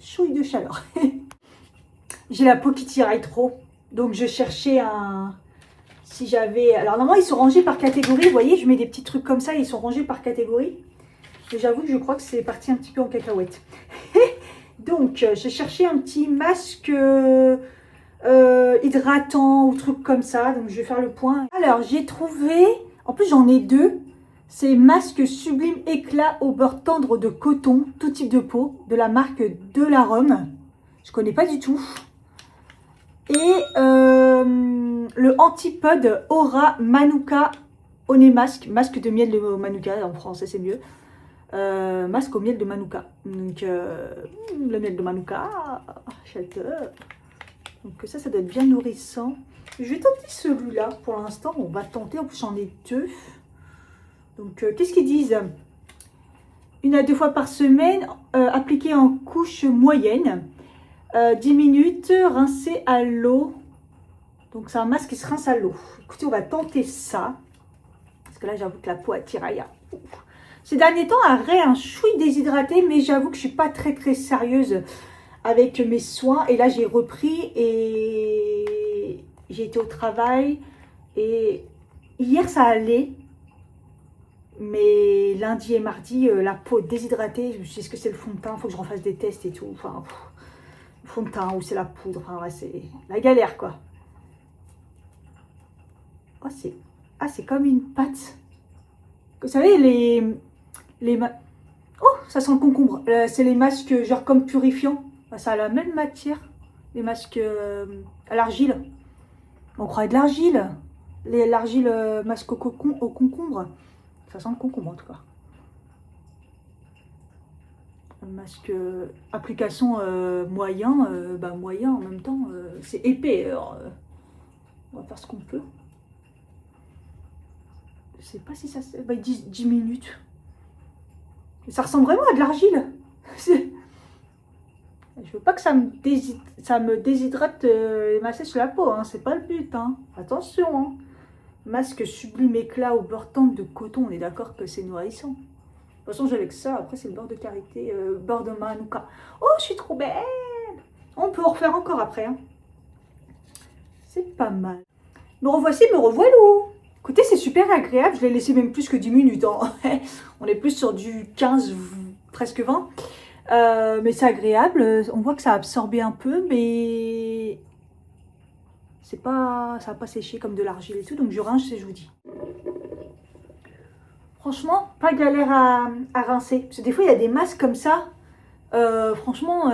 Chouille de chaleur. J'ai la peau qui tiraille trop. Donc, je cherchais un... Si j'avais... Alors, normalement, ils sont rangés par catégorie. Vous voyez, je mets des petits trucs comme ça. Ils sont rangés par catégorie. Et j'avoue que je crois que c'est parti un petit peu en cacahuète. Donc, j'ai cherché un petit masque hydratant ou truc comme ça. Donc, je vais faire le point. Alors, j'ai trouvé... En plus, j'en ai 2. C'est masque sublime éclat au beurre tendre de coton, tout type de peau, de la marque De la Rome. Je connais pas du tout. Et le Antipode Aura Manuka One Masque, masque de miel de Manuka, en français c'est mieux. Masque au miel de Manuka. Donc le miel de Manuka, j'adore. Donc ça doit être bien nourrissant. Je vais tenter celui-là pour l'instant, on va tenter, en plus j'en ai 2. Donc qu'est-ce qu'ils disent? 1 à 2 fois par semaine, appliqué en couche moyenne. 10 minutes, rincer à l'eau. Donc, c'est un masque qui se rince à l'eau. Écoutez, on va tenter ça. Parce que là, j'avoue que la peau a tiraillé. Ces derniers temps, elle est un chouï déshydratée, mais j'avoue que je ne suis pas très, très sérieuse avec mes soins. Et là, j'ai repris et j'ai été au travail. Et hier, ça allait. Mais lundi et mardi, la peau déshydratée. Je me suis dit, est-ce que c'est le fond de teint? Il faut que je refasse des tests et tout. Enfin... fond de teint ou c'est la poudre, enfin ouais, c'est la galère quoi. Oh c'est comme une pâte. Vous savez oh ça sent le concombre. C'est les masques genre comme purifiants. Ça a la même matière. Les masques à l'argile. On croirait de l'argile. L'argile masque au concombre. Ça sent le concombre en tout cas. Masque application moyen, bah moyen en même temps, c'est épais, alors on va faire ce qu'on peut. Je sais pas si ça... Bah, 10 minutes. Ça ressemble vraiment à de l'argile. Je veux pas que ça me déshydrate et m'assèche la peau, hein. C'est pas le but. Hein. Attention. Hein. Masque sublime éclat au beurre tendre de coton, on est d'accord que c'est nourrissant. De toute façon, j'avais que ça. Après, c'est le beurre de karité, beurre de Manuka. Oh, je suis trop belle. On peut en refaire encore après. Hein. C'est pas mal. Me revoici, me revoilà. Écoutez, c'est super agréable. Je l'ai laissé même plus que 10 minutes. Hein. On est plus sur du 15, presque 20. Mais c'est agréable. On voit que ça a absorbé un peu, mais c'est pas, ça va pas sécher comme de l'argile et tout. Donc, je rince et je vous dis. Franchement, pas galère à rincer. Parce que des fois, il y a des masques comme ça. Franchement,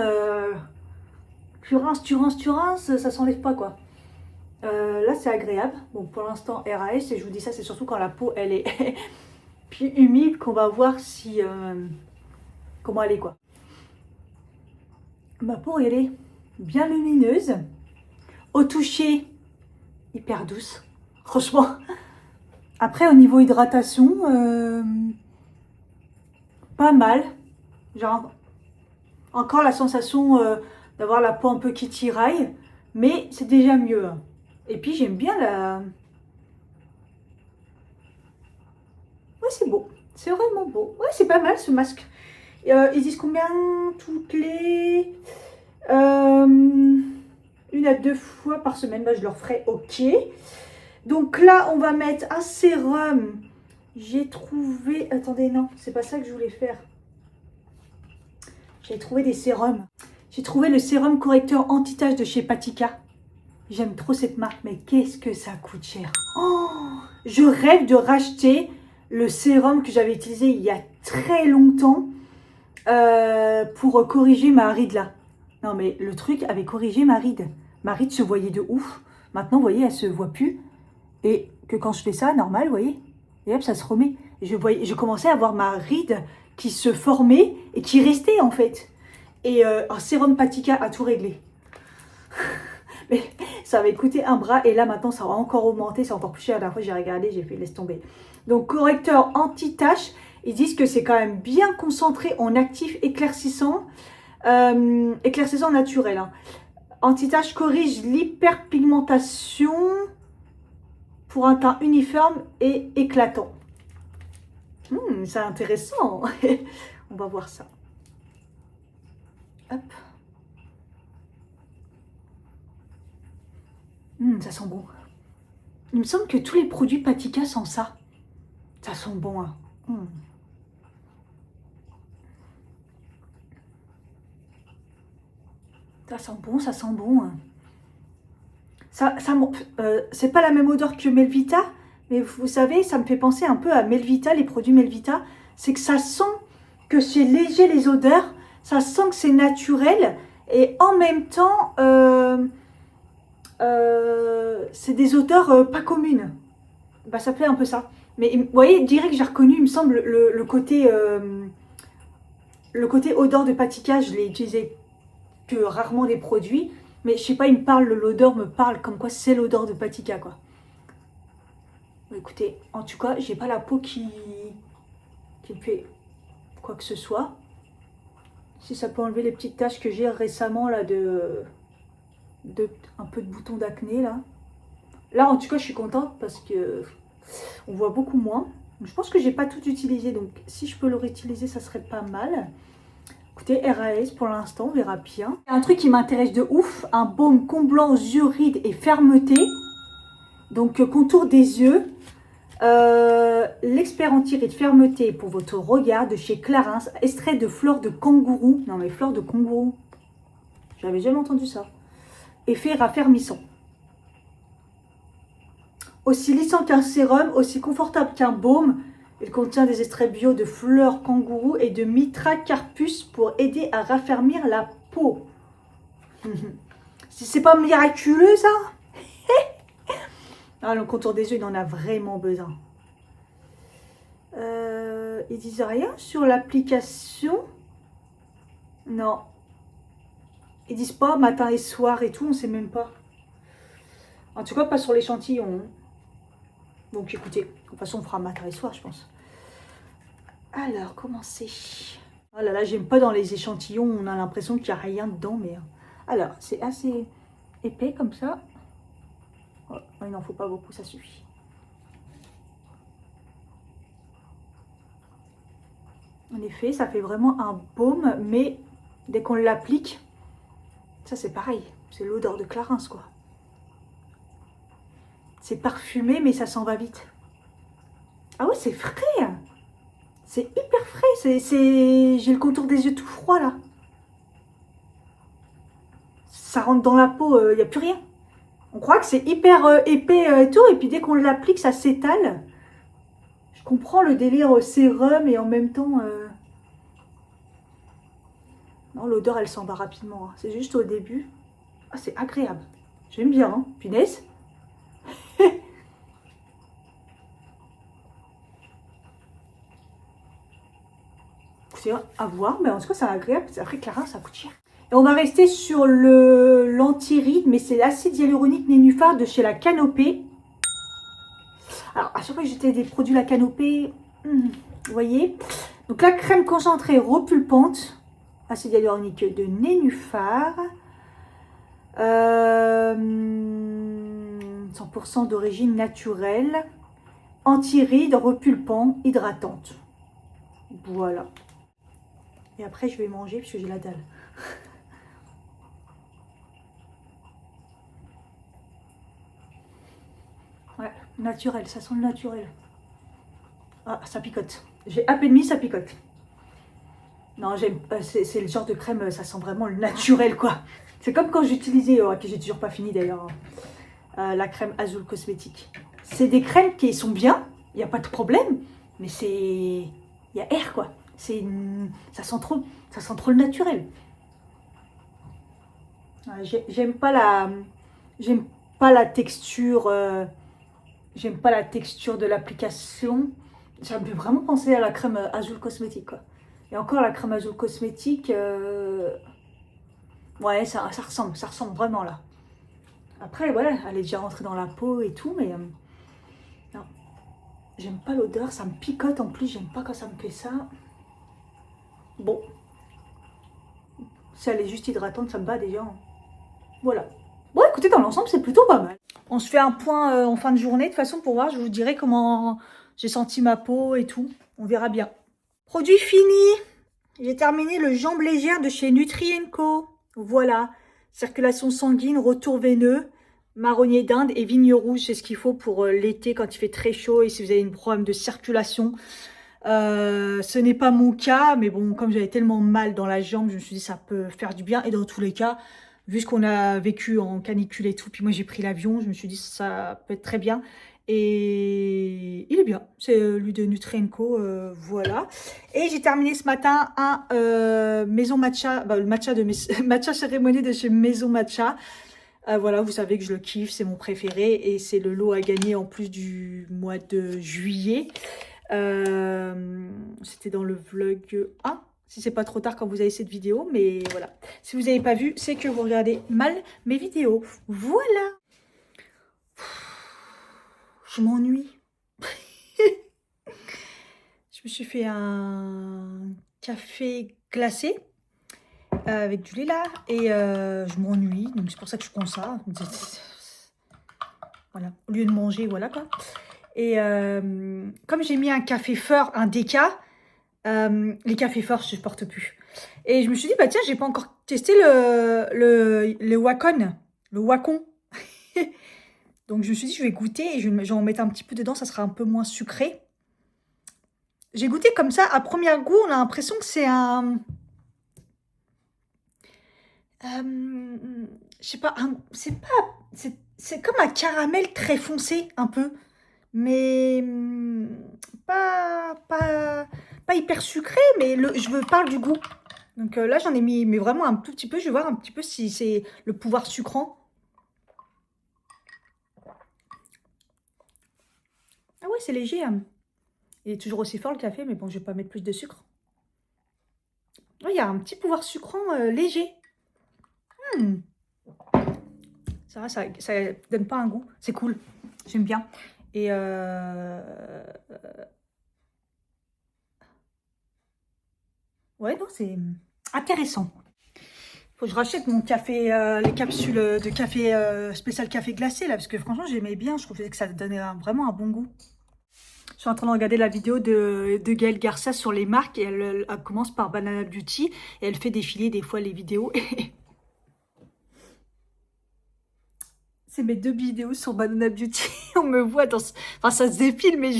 tu rinces, ça s'enlève pas, quoi. Là, c'est agréable. Bon, pour l'instant, RAS, et je vous dis ça, c'est surtout quand la peau, elle est puis humide, qu'on va voir si comment elle est, quoi. Ma peau, elle est bien lumineuse. Au toucher, hyper douce. Franchement. Après, au niveau hydratation, pas mal. Genre, encore la sensation d'avoir la peau un peu qui tiraille. Mais c'est déjà mieux. Et puis, j'aime bien la... Ouais, c'est beau. C'est vraiment beau. Ouais, c'est pas mal ce masque. Ils disent combien toutes les... 1 à 2 fois par semaine. Bah, je leur ferai OK. Donc là, on va mettre un sérum. J'ai trouvé... Attendez, non, c'est pas ça que je voulais faire. J'ai trouvé des sérums. J'ai trouvé le sérum correcteur anti-tache de chez Patika. J'aime trop cette marque, mais qu'est-ce que ça coûte cher. Oh, je rêve de racheter le sérum que j'avais utilisé il y a très longtemps pour corriger ma ride là. Non mais le truc avait corrigé ma ride. Ma ride se voyait de ouf. Maintenant, vous voyez, elle se voit plus. Et que quand je fais ça, normal, vous voyez, et hop, ça se remet. Je commençais à voir ma ride qui se formait et qui restait en fait. Et un sérum Patika a tout réglé. Mais ça avait coûté un bras et là maintenant ça va encore augmenter, c'est encore plus cher. La dernière fois j'ai regardé, j'ai fait laisse tomber. Donc correcteur anti-tache, ils disent que c'est quand même bien concentré en actif éclaircissant, éclaircissant naturel. Hein. Anti-tache corrige l'hyperpigmentation pour un teint uniforme et éclatant. C'est intéressant. On va voir ça. Hop. Ça sent bon. Il me semble que tous les produits Patika sont ça. Ça sent bon. Hein. Ça sent bon, ça sent bon. Hein. C'est pas la même odeur que Melvita, mais vous savez, ça me fait penser un peu à Melvita, les produits Melvita. C'est que ça sent que c'est léger les odeurs, ça sent que c'est naturel, et en même temps, c'est des odeurs pas communes. Bah, ça fait un peu ça. Mais vous voyez, direct que j'ai reconnu, il me semble, le côté odeur de Patika, je l'ai utilisé que rarement des produits. Mais je sais pas, l'odeur me parle comme quoi c'est l'odeur de Patika, quoi. Écoutez, en tout cas, j'ai pas la peau qui me fait quoi que ce soit. Si ça peut enlever les petites taches que j'ai récemment, là, un peu de boutons d'acné, là. Là, en tout cas, je suis contente parce que on voit beaucoup moins. Je pense que j'ai pas tout utilisé, donc si je peux le réutiliser, ça serait pas mal. Écoutez, RAS pour l'instant, on verra bien. Un truc qui m'intéresse de ouf, un baume comblant yeux, rides et fermeté. Donc contour des yeux. L'expert anti-rides fermeté pour votre regard de chez Clarins. Extrait de fleurs de kangourou. Non mais fleurs de kangourou. J'avais jamais entendu ça. Effet raffermissant. Aussi lissant qu'un sérum, aussi confortable qu'un baume. Il contient des extraits bio de fleurs kangourou et de mitracarpus pour aider à raffermir la peau. C'est pas miraculeux ça? Ah, le contour des yeux, il en a vraiment besoin. Ils disent rien sur l'application? Non. Ils disent pas matin et soir et tout, on sait même pas. En tout cas, pas sur l'échantillon. Donc écoutez, de toute façon on fera matin et soir je pense. Alors, comment c'est? Oh là là, j'aime pas dans les échantillons, on a l'impression qu'il n'y a rien dedans. Mais alors, c'est assez épais comme ça. Oh, il n'en faut pas beaucoup, ça suffit. En effet, ça fait vraiment un baume, mais dès qu'on l'applique, ça c'est pareil. C'est l'odeur de Clarins quoi. C'est parfumé, mais ça s'en va vite. Ah ouais, c'est frais. C'est hyper frais. J'ai le contour des yeux tout froid, là. Ça rentre dans la peau, il n'y a plus rien. On croit que c'est hyper épais et tout. Et puis, dès qu'on l'applique, ça s'étale. Je comprends le délire sérum et en même temps... Non, l'odeur, elle s'en va rapidement. Hein. C'est juste au début. Ah, c'est agréable. J'aime bien, hein. Punaise. À voir, mais en tout cas, c'est agréable. Après, Clarins, ça coûte cher. Et on va rester sur l'anti-ride, mais c'est l'acide hyaluronique nénuphar de chez la Canopée. Alors, à chaque fois que j'étais des produits La Canopée, vous voyez. Donc, la crème concentrée repulpante, acide hyaluronique de Nénuphar. 100% d'origine naturelle. Anti-rides, repulpant, hydratante. Voilà. Et après, je vais manger parce que j'ai la dalle. Ouais, naturel, ça sent le naturel. Ah, ça picote. J'ai à peine mis, ça picote. Non, j'aime. C'est le genre de crème, ça sent vraiment le naturel, quoi. C'est comme quand j'utilisais, que j'ai toujours pas fini d'ailleurs, la crème Azul Cosmétique. C'est des crèmes qui sont bien, il n'y a pas de problème, mais c'est. Il y a air, quoi. Ça sent trop le naturel. J'aime pas la texture. J'aime pas la texture de l'application. Ça me fait vraiment penser à la crème Azul Cosmétique, quoi. Et encore la crème Azul Cosmétique, ouais, ça ressemble vraiment là. Après, voilà, elle est déjà rentrée dans la peau et tout, mais non, j'aime pas l'odeur, ça me picote en plus, j'aime pas quand ça me fait ça. Bon, si elle est juste hydratante, ça me va déjà. Voilà. Bon, écoutez, dans l'ensemble, c'est plutôt pas mal. On se fait un point en fin de journée, de toute façon, pour voir, je vous dirai comment j'ai senti ma peau et tout. On verra bien. Produit fini. J'ai terminé le jambe légère de chez Nutri & Co. Voilà. Circulation sanguine, retour veineux, marronnier d'Inde et vigne rouge. C'est ce qu'il faut pour l'été quand il fait très chaud et si vous avez un problème de circulation. Ce n'est pas mon cas, mais bon, comme j'avais tellement mal dans la jambe, je me suis dit ça peut faire du bien. Et dans tous les cas, vu ce qu'on a vécu en canicule et tout, puis moi j'ai pris l'avion, je me suis dit ça peut être très bien. Et il est bien, c'est lui de Nutri & Co, voilà. Et j'ai terminé ce matin un Maison Matcha, le matcha de matcha cérémonie de chez Maison Matcha. Voilà, vous savez que je le kiffe, c'est mon préféré et c'est le lot à gagner en plus du mois de juillet. C'était dans le vlog 1, si c'est pas trop tard quand vous avez cette vidéo, mais voilà. Si vous n'avez pas vu, c'est que vous regardez mal mes vidéos. Voilà. Je m'ennuie. Je me suis fait un café glacé avec du lait là et je m'ennuie, donc c'est pour ça que je prends ça. Voilà, au lieu de manger, voilà quoi. Et comme j'ai mis un café fort, un déca, les cafés forts, je ne supporte plus. Et je me suis dit, bah tiens, j'ai pas encore testé le Wacom. Le Wacom. Donc je me suis dit, je vais goûter et je vais en mettre un petit peu dedans, ça sera un peu moins sucré. J'ai goûté comme ça, à première goût, on a l'impression que c'est un... je sais pas, c'est comme un caramel très foncé, un peu. Mais pas hyper sucré, mais je parle du goût. Donc là, j'en ai mis mais vraiment un tout petit peu. Je vais voir un petit peu si c'est le pouvoir sucrant. Ah ouais, c'est léger. Hein. Il est toujours aussi fort le café, mais bon, je vais pas mettre plus de sucre. Oh, il y a un petit pouvoir sucrant léger. Ça va, ça donne pas un goût. C'est cool. J'aime bien. Et ouais, non, c'est intéressant. Faut que je rachète mon café, les capsules de café spécial café glacé là, parce que franchement j'aimais bien, je trouvais que ça donnait vraiment un bon goût. Je suis en train de regarder la vidéo de Gaëlle Garcia sur les marques et elle commence par Banana Beauty et elle fait défiler des fois les vidéos. C'est mes 2 vidéos sur Banana Beauty. On me voit dans... Enfin, ça se défile, mais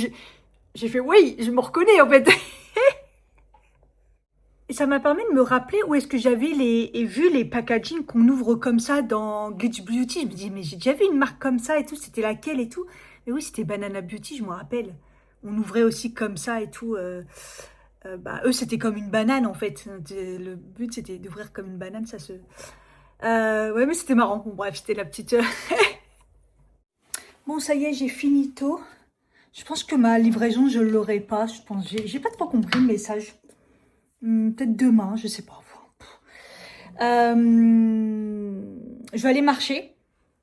j'ai fait, oui, je me reconnais en fait. Et ça m'a permis de me rappeler où est-ce que j'avais vu les packaging qu'on ouvre comme ça dans Gucci Beauty. Je me dis, mais j'ai déjà vu une marque comme ça et tout, c'était laquelle et tout. Mais oui, c'était Banana Beauty, je me rappelle. On ouvrait aussi comme ça et tout. Bah, eux, c'était comme une banane en fait. Le but, c'était d'ouvrir comme une banane, ça se... ouais, mais c'était marrant. Bon, bref, c'était la petite... Bon, ça y est, j'ai fini tôt. Je pense que ma livraison, je ne l'aurai pas. Je pense, j'ai pas trop compris le message. Peut-être demain, je sais pas. Je vais aller marcher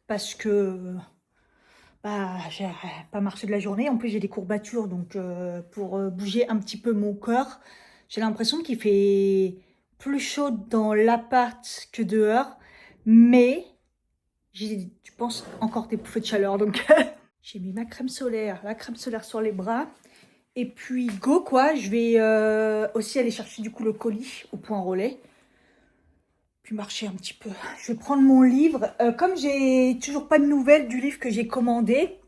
parce que j'ai pas marché de la journée. En plus, j'ai des courbatures, donc pour bouger un petit peu mon corps, j'ai l'impression qu'il fait plus chaud dans l'appart que dehors. Mais j'ai, je pense, encore des bouffées de chaleur. Donc, j'ai mis ma crème solaire, la crème solaire sur les bras. Et puis, go quoi, je vais aussi aller chercher du coup le colis au point relais. Puis marcher un petit peu. Je vais prendre mon livre. Comme j'ai toujours pas de nouvelles du livre que j'ai commandé,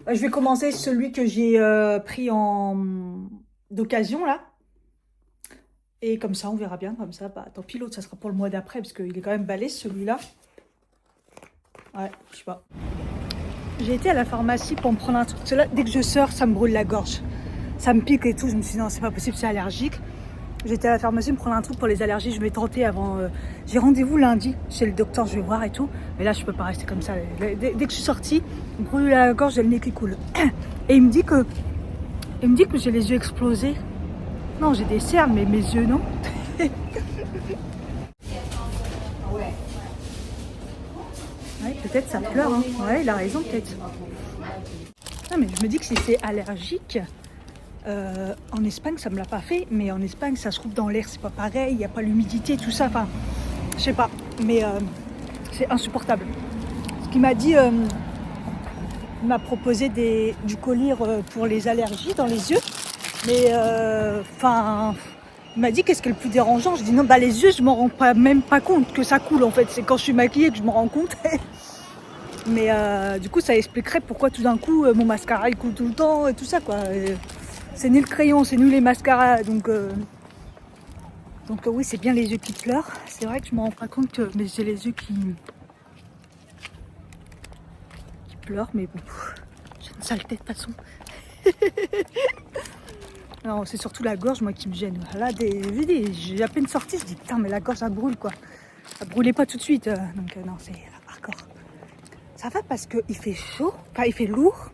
je vais commencer celui que j'ai pris d'occasion là. Et comme ça, on verra bien. Comme ça, tant pis, l'autre, ça sera pour le mois d'après parce qu'il est quand même balèze celui-là. Ouais, je sais pas. J'ai été à la pharmacie pour me prendre un truc. Parce que là, dès que je sors, ça me brûle la gorge. Ça me pique et tout. Je me suis dit non, c'est pas possible, c'est allergique. J'étais à la pharmacie me prendre un truc pour les allergies. Je vais tenter avant. J'ai rendez-vous lundi chez le docteur, je vais voir et tout. Mais là, je peux pas rester comme ça. Dès que je suis sortie, il me brûle la gorge, j'ai le nez qui coule. Et il me dit que j'ai les yeux explosés. Non, j'ai des cernes, mais mes yeux, non. Ouais, peut-être ça pleure. Hein. Ouais, il a raison, peut-être. Non, mais je me dis que si c'est allergique. En Espagne, ça me l'a pas fait, mais en Espagne, ça se trouve dans l'air, c'est pas pareil, il n'y a pas l'humidité, tout ça, enfin, je sais pas, mais c'est insupportable. Ce qu'il m'a dit, il m'a proposé du collyre pour les allergies dans les yeux, mais enfin, il m'a dit qu'est-ce qui est le plus dérangeant. Je dis non, bah les yeux, je m'en rends même pas compte que ça coule en fait, c'est quand je suis maquillée que je me rends compte. Mais du coup, ça expliquerait pourquoi tout d'un coup, mon mascara il coule tout le temps et tout ça quoi. C'est ni le crayon, c'est ni les mascaras, donc oui, c'est bien les yeux qui pleurent. C'est vrai que je me rends pas compte que j'ai les yeux qui pleurent, mais bon, j'ai une sale tête de toute façon. Non, c'est surtout la gorge, moi, qui me gêne. Là, j'ai à peine sorti, je dis putain, mais la gorge, ça brûle, quoi. Ça brûlait pas tout de suite, donc non, c'est hardcore. Ça va parce qu'il fait chaud, enfin, il fait lourd,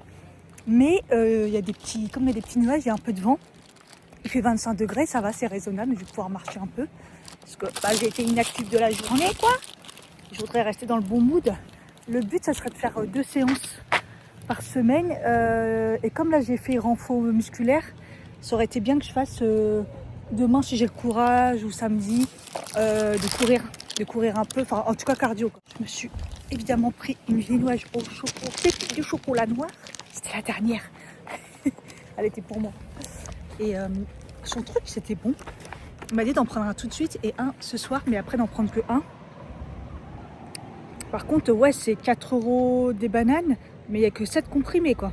mais il y a des petits nuages, il y a un peu de vent. Il fait 25 degrés, ça va, c'est raisonnable, je vais pouvoir marcher un peu. Parce que j'ai été inactive de la journée, quoi. Je voudrais rester dans le bon mood. Le but, ça serait de faire 2 séances par semaine. Et comme là, j'ai fait renfort musculaire, ça aurait été bien que je fasse demain, si j'ai le courage, ou samedi, de courir un peu. Enfin, en tout cas, cardio, quoi. Je me suis évidemment pris une viennoise au chocolat, pépite de chocolat noir. C'était la dernière. Elle était pour moi. Et son truc, c'était bon. Il m'a dit d'en prendre un tout de suite et un ce soir, mais après d'en prendre que un. Par contre, ouais, c'est 4 € des bananes, mais il n'y a que 7 comprimés, quoi.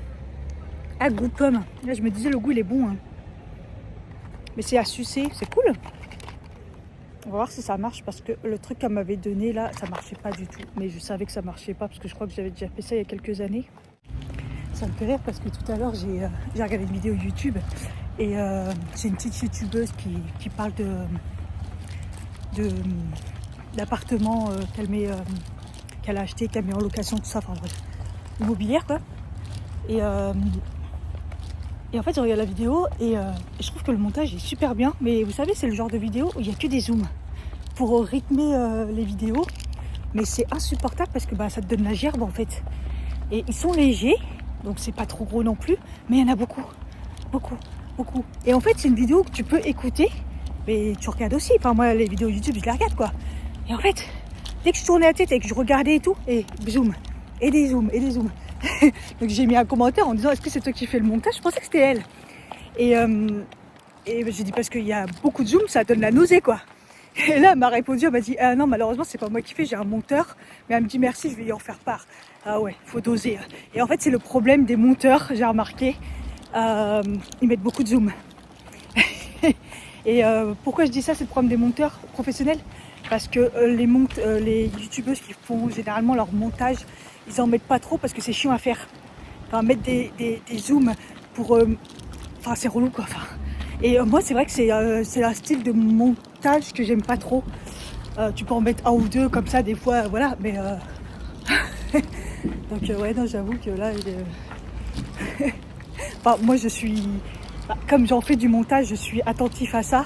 Ah, goût pomme. Là, je me disais, le goût, il est bon. Hein. Mais c'est à sucer, c'est cool. On va voir si ça marche, parce que le truc qu'elle m'avait donné, là, ça marchait pas du tout. Mais je savais que ça marchait pas, parce que je crois que j'avais déjà fait ça il y a quelques années. Ça me fait rire, parce que tout à l'heure, j'ai regardé une vidéo YouTube. Et c'est une petite youtubeuse qui parle d'appartements qu'elle a acheté, qu'elle a mis en location, tout ça, enfin bref, immobilière quoi. Et en fait, je regarde la vidéo et je trouve que le montage est super bien. Mais vous savez, c'est le genre de vidéo où il n'y a que des zooms pour rythmer les vidéos. Mais c'est insupportable parce que ça te donne la gerbe en fait. Et ils sont légers, donc c'est pas trop gros non plus, mais il y en a beaucoup. Et en fait, c'est une vidéo que tu peux écouter, mais tu regardes aussi. Enfin, moi, les vidéos YouTube, je les regarde, quoi. Et en fait, dès que je tournais la tête et que je regardais et tout, et zoom, et des zooms. Donc, j'ai mis un commentaire en disant, est-ce que c'est toi qui fais le montage? Je pensais que c'était elle. Et j'ai dit, parce qu'il y a beaucoup de zoom, ça donne la nausée, quoi. Et là, elle m'a répondu, elle m'a dit, ah non, malheureusement, c'est pas moi qui fais, j'ai un monteur. Mais elle me dit, merci, je vais y en faire part. Ah ouais, faut doser. Et en fait, c'est le problème des monteurs, j'ai remarqué. Ils mettent beaucoup de zoom. Et pourquoi je dis ça, c'est le problème des monteurs professionnels? Parce que les youtubeuses qui font généralement leur montage, ils en mettent pas trop parce que c'est chiant à faire. Enfin, mettre des zooms pour... Enfin, c'est relou quoi. Enfin, et moi, c'est vrai que c'est un style de montage que j'aime pas trop. Tu peux en mettre un ou deux comme ça des fois, voilà. Mais donc ouais, non, j'avoue que là, enfin, moi, je suis... Comme j'en fais du montage, je suis attentif à ça.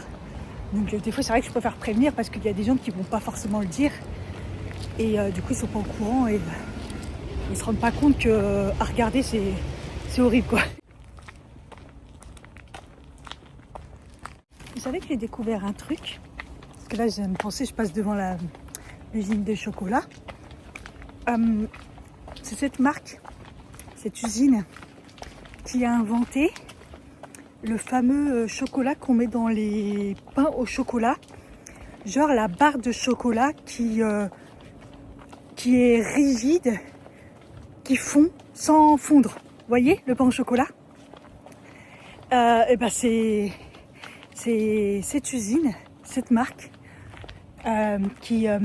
Donc des fois, c'est vrai que je préfère prévenir parce qu'il y a des gens qui vont pas forcément le dire. Et du coup, ils sont pas au courant. Et Ils se rendent pas compte que à regarder, c'est horrible, quoi. Vous savez que j'ai découvert un truc? Parce que là, je viens de penser, je passe devant l'usine de chocolat. C'est cette marque, cette usine, qui a inventé le fameux chocolat qu'on met dans les pains au chocolat. Genre la barre de chocolat qui est rigide, qui fond sans fondre. Vous voyez le pain au chocolat? Et ben c'est cette usine, cette marque qui a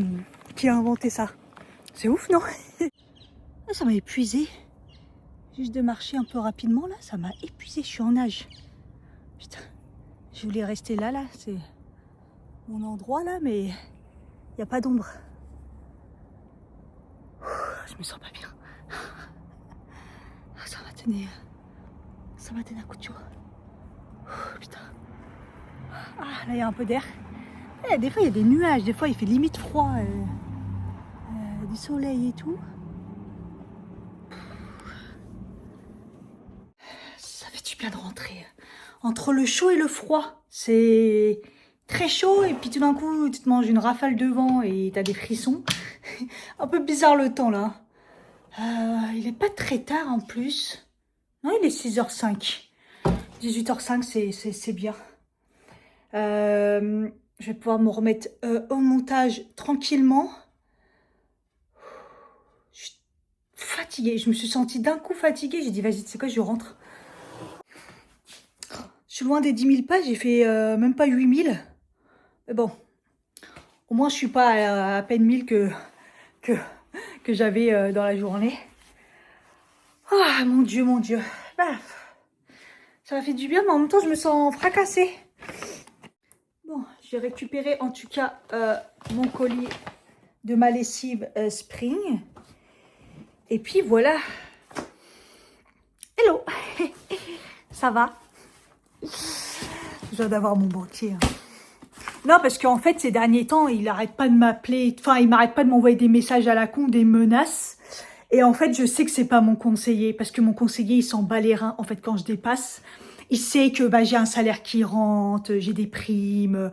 inventé ça. C'est ouf, non? Ça m'a épuisé. Juste de marcher un peu rapidement là, ça m'a épuisé. Je suis en nage. Putain, je voulais rester là, c'est mon endroit là, mais il n'y a pas d'ombre. Je me sens pas bien. Ça m'a donné un coup de chaud. Putain. Ah, là il y a un peu d'air. Des fois il y a des nuages, des fois il fait limite froid, du soleil et tout. Ça fait du bien de rentrer. Entre le chaud et le froid, c'est très chaud et puis tout d'un coup tu te manges une rafale de vent et t'as des frissons. Un peu bizarre le temps là. Il est pas très tard en plus. Non, il est 6h05. 18h05, c'est bien. Je vais pouvoir me remettre au montage tranquillement. Je suis fatiguée. Je me suis sentie d'un coup fatiguée. J'ai dit, vas-y, tu sais quoi, je rentre. Je suis loin des 10 000 pas. J'ai fait même pas 8 000. Mais bon, au moins, je suis pas à peine 1000 que j'avais dans la journée. Ah, mon Dieu, mon Dieu. Bah, ça m'a fait du bien, mais en même temps, je me sens fracassée. Bon, j'ai récupéré en tout cas mon colis de ma lessive Spring. Et puis voilà. Hello. Ça va? Je dois d'avoir mon banquier. Hein. Non, parce qu'en fait, ces derniers temps, il n'arrête pas de m'appeler. Enfin, il m'arrête pas de m'envoyer des messages à la con, des menaces. Et en fait, je sais que c'est pas mon conseiller. Parce que mon conseiller, il s'en bat les reins, en fait, quand je dépasse. Il sait que bah, j'ai un salaire qui rentre, j'ai des primes.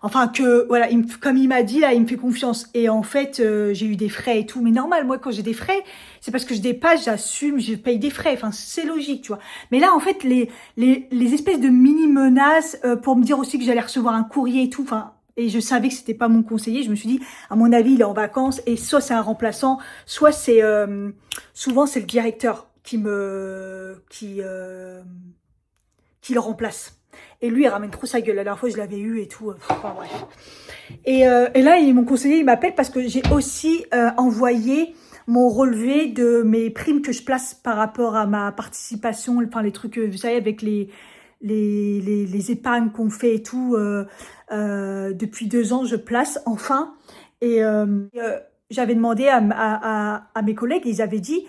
Enfin, que, voilà, comme il m'a dit, là, il me fait confiance. Et en fait, j'ai eu des frais et tout. Mais normal, moi, quand j'ai des frais, c'est parce que je dépasse, j'assume, je paye des frais. Enfin, c'est logique, tu vois. Mais là, en fait, les espèces de mini-menaces pour me dire aussi que j'allais recevoir un courrier et tout. Enfin, et je savais que c'était pas mon conseiller. Je me suis dit, à mon avis, il est en vacances. Et soit c'est un remplaçant, soit c'est... souvent, c'est le directeur qui le remplace. Et lui, il ramène trop sa gueule. La dernière fois, je l'avais eu et tout. Enfin, bref. Et là, mon conseiller, il m'appelle parce que j'ai aussi envoyé mon relevé de mes primes que je place par rapport à ma participation. Enfin, les trucs, vous savez, avec les épargnes qu'on fait et tout. Depuis 2 ans, je place enfin. Et j'avais demandé à mes collègues, j'avais dit,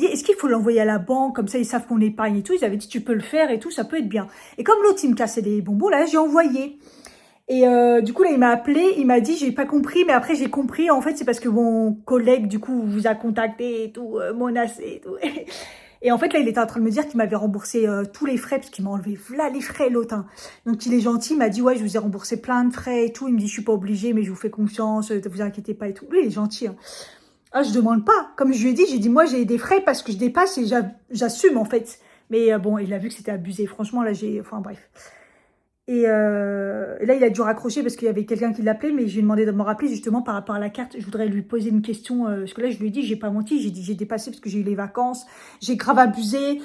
est-ce qu'il faut l'envoyer à la banque, comme ça ils savent qu'on épargne et tout. Ils avaient dit, tu peux le faire et tout, ça peut être bien. Et comme l'autre, il me cassait des bonbons, là, j'ai envoyé. Et du coup, là, il m'a appelé, il m'a dit, j'ai pas compris, mais après, j'ai compris. En fait, c'est parce que mon collègue, du coup, vous a contacté et tout, menacé et tout. Et en fait, là, il était en train de me dire qu'il m'avait remboursé tous les frais, parce qu'il m'a enlevé là les frais, l'autre. Hein. Donc, il est gentil, il m'a dit, ouais, je vous ai remboursé plein de frais et tout. Il me dit, je suis pas obligée, mais je vous fais confiance, ne vous inquiétez pas et tout. Lui, il est gentil. Hein. Ah, je demande pas. Comme je lui ai dit, moi, j'ai des frais parce que je dépasse et j'assume, en fait. Mais bon, il a vu que c'était abusé. Franchement, là, enfin, bref. Et là, il a dû raccrocher parce qu'il y avait quelqu'un qui l'appelait, mais je lui ai demandé de me rappeler justement par rapport à la carte. Je voudrais lui poser une question, parce que là, je lui ai dit, j'ai pas menti, j'ai dit, j'ai dépassé parce que j'ai eu les vacances, j'ai grave abusé,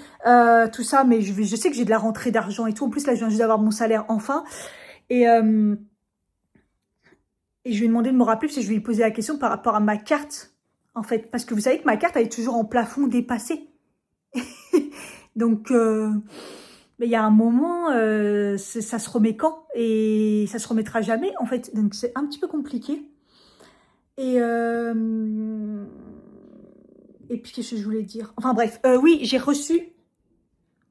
tout ça, mais je sais que j'ai de la rentrée d'argent et tout. En plus, là, je viens juste d'avoir mon salaire enfin. Et je lui ai demandé de me rappeler parce que je vais lui poser la question par rapport à ma carte, en fait. Parce que vous savez que ma carte, elle est toujours en plafond dépassé. Donc... mais il y a un moment, ça se remet quand? Et ça se remettra jamais, en fait. Donc, c'est un petit peu compliqué. Et puis, qu'est-ce que je voulais dire? Enfin, bref. Oui, j'ai reçu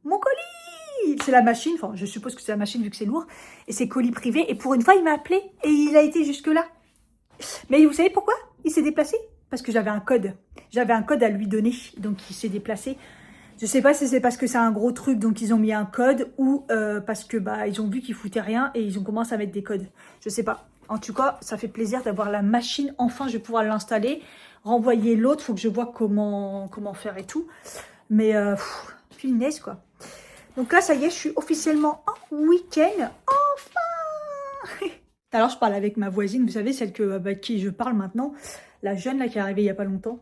mon colis. C'est la machine. Enfin, je suppose que c'est la machine vu que c'est lourd. Et c'est colis privé. Et pour une fois, il m'a appelé. Et il a été jusque-là. Mais vous savez pourquoi il s'est déplacé? parce que j'avais un code. J'avais un code à lui donner, donc il s'est déplacé. Je sais pas si c'est parce que c'est un gros truc, donc ils ont mis un code, ou parce que bah ils ont vu qu'ils foutaient rien et ils ont commencé à mettre des codes. Je sais pas. En tout cas, ça fait plaisir d'avoir la machine. Enfin, je vais pouvoir l'installer, renvoyer l'autre. Faut que je vois comment faire et tout. Mais punaise quoi. Donc là, ça y est, je suis officiellement en week-end. Enfin. Alors, je parle avec ma voisine, vous savez, celle avec qui je parle maintenant. La jeune là qui est arrivée il n'y a pas longtemps.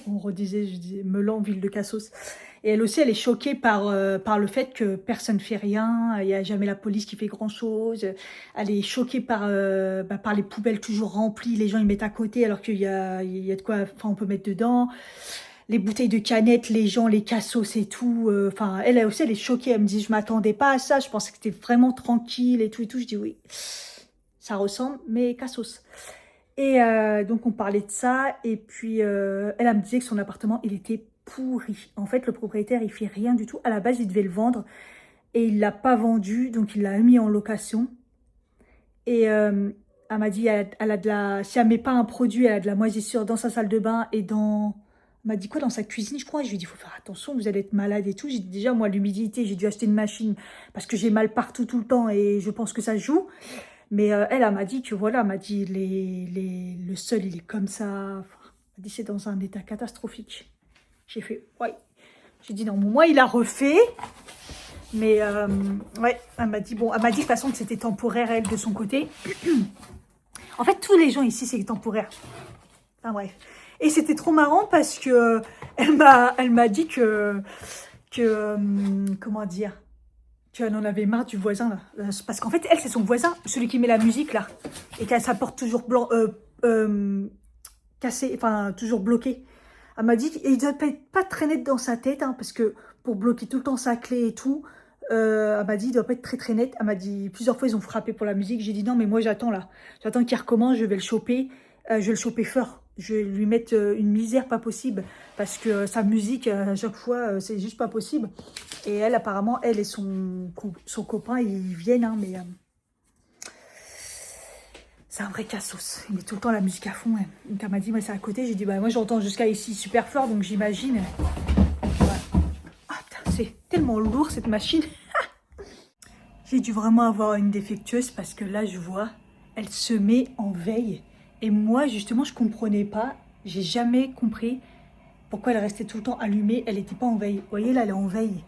On redisait, je disais, Melan, ville de Cassos. Et elle aussi, elle est choquée par le fait que personne ne fait rien. Il n'y a jamais la police qui fait grand-chose. Elle est choquée par les poubelles toujours remplies. Les gens, ils mettent à côté alors qu'il y a de quoi, enfin, on peut mettre dedans. Les bouteilles de canettes, les gens, les cassos et tout. Enfin, elle aussi, elle est choquée. Elle me dit, je m'attendais pas à ça. Je pensais que c'était vraiment tranquille et tout et tout. Je dis oui, ça ressemble, mais cassos. Et donc, on parlait de ça. Et puis, elle me disait que son appartement, il était pourri. En fait, le propriétaire, il fait rien du tout. À la base, il devait le vendre. Et il l'a pas vendu. Donc, il l'a mis en location. Et elle m'a dit, si elle met pas un produit, elle a de la moisissure dans sa salle de bain et dans... Elle m'a dit quoi, dans sa cuisine, je crois. Je lui ai dit, il faut faire attention, vous allez être malade et tout. J'ai dit, déjà, moi, l'humidité, j'ai dû acheter une machine parce que j'ai mal partout tout le temps et je pense que ça joue. Mais elle m'a dit que voilà, elle m'a dit, le sol, il est comme ça. Enfin, elle m'a dit, c'est dans un état catastrophique. J'ai fait, ouais. J'ai dit, non, moi, il a refait. Mais ouais, elle m'a dit, bon, elle m'a dit de toute façon que c'était temporaire, elle, de son côté. En fait, tous les gens ici, c'est temporaire. Enfin bref. Et c'était trop marrant parce que elle m'a dit que comment dire, qu'elle en avait marre du voisin là. Parce qu'en fait, elle, c'est son voisin, celui qui met la musique là. Et qu'elle s'apporte toujours blanc, cassé, enfin toujours bloqué. Elle m'a dit qu'il doit pas traîner dans sa tête, hein, parce que pour bloquer tout le temps sa clé et tout, elle m'a dit, il doit pas être très très net. Elle m'a dit, plusieurs fois, ils ont frappé pour la musique. J'ai dit, non, mais moi, j'attends là. J'attends qu'il recommence, je vais le choper. Je vais le choper fort. Je vais lui mettre une misère pas possible. Parce que sa musique, à chaque fois, c'est juste pas possible. Et elle, apparemment, elle et son copain, ils viennent, hein, mais... c'est un vrai cassos. Il met tout le temps la musique à fond. Hein. Donc elle m'a dit, moi c'est à côté. J'ai dit, bah moi j'entends jusqu'à ici super fort, donc j'imagine. Ouais. Ah putain, c'est tellement lourd cette machine. J'ai dû vraiment avoir une défectueuse parce que là je vois, elle se met en veille. Et moi justement je comprenais pas, j'ai jamais compris pourquoi elle restait tout le temps allumée. Elle n'était pas en veille. Vous voyez là, elle est en veille.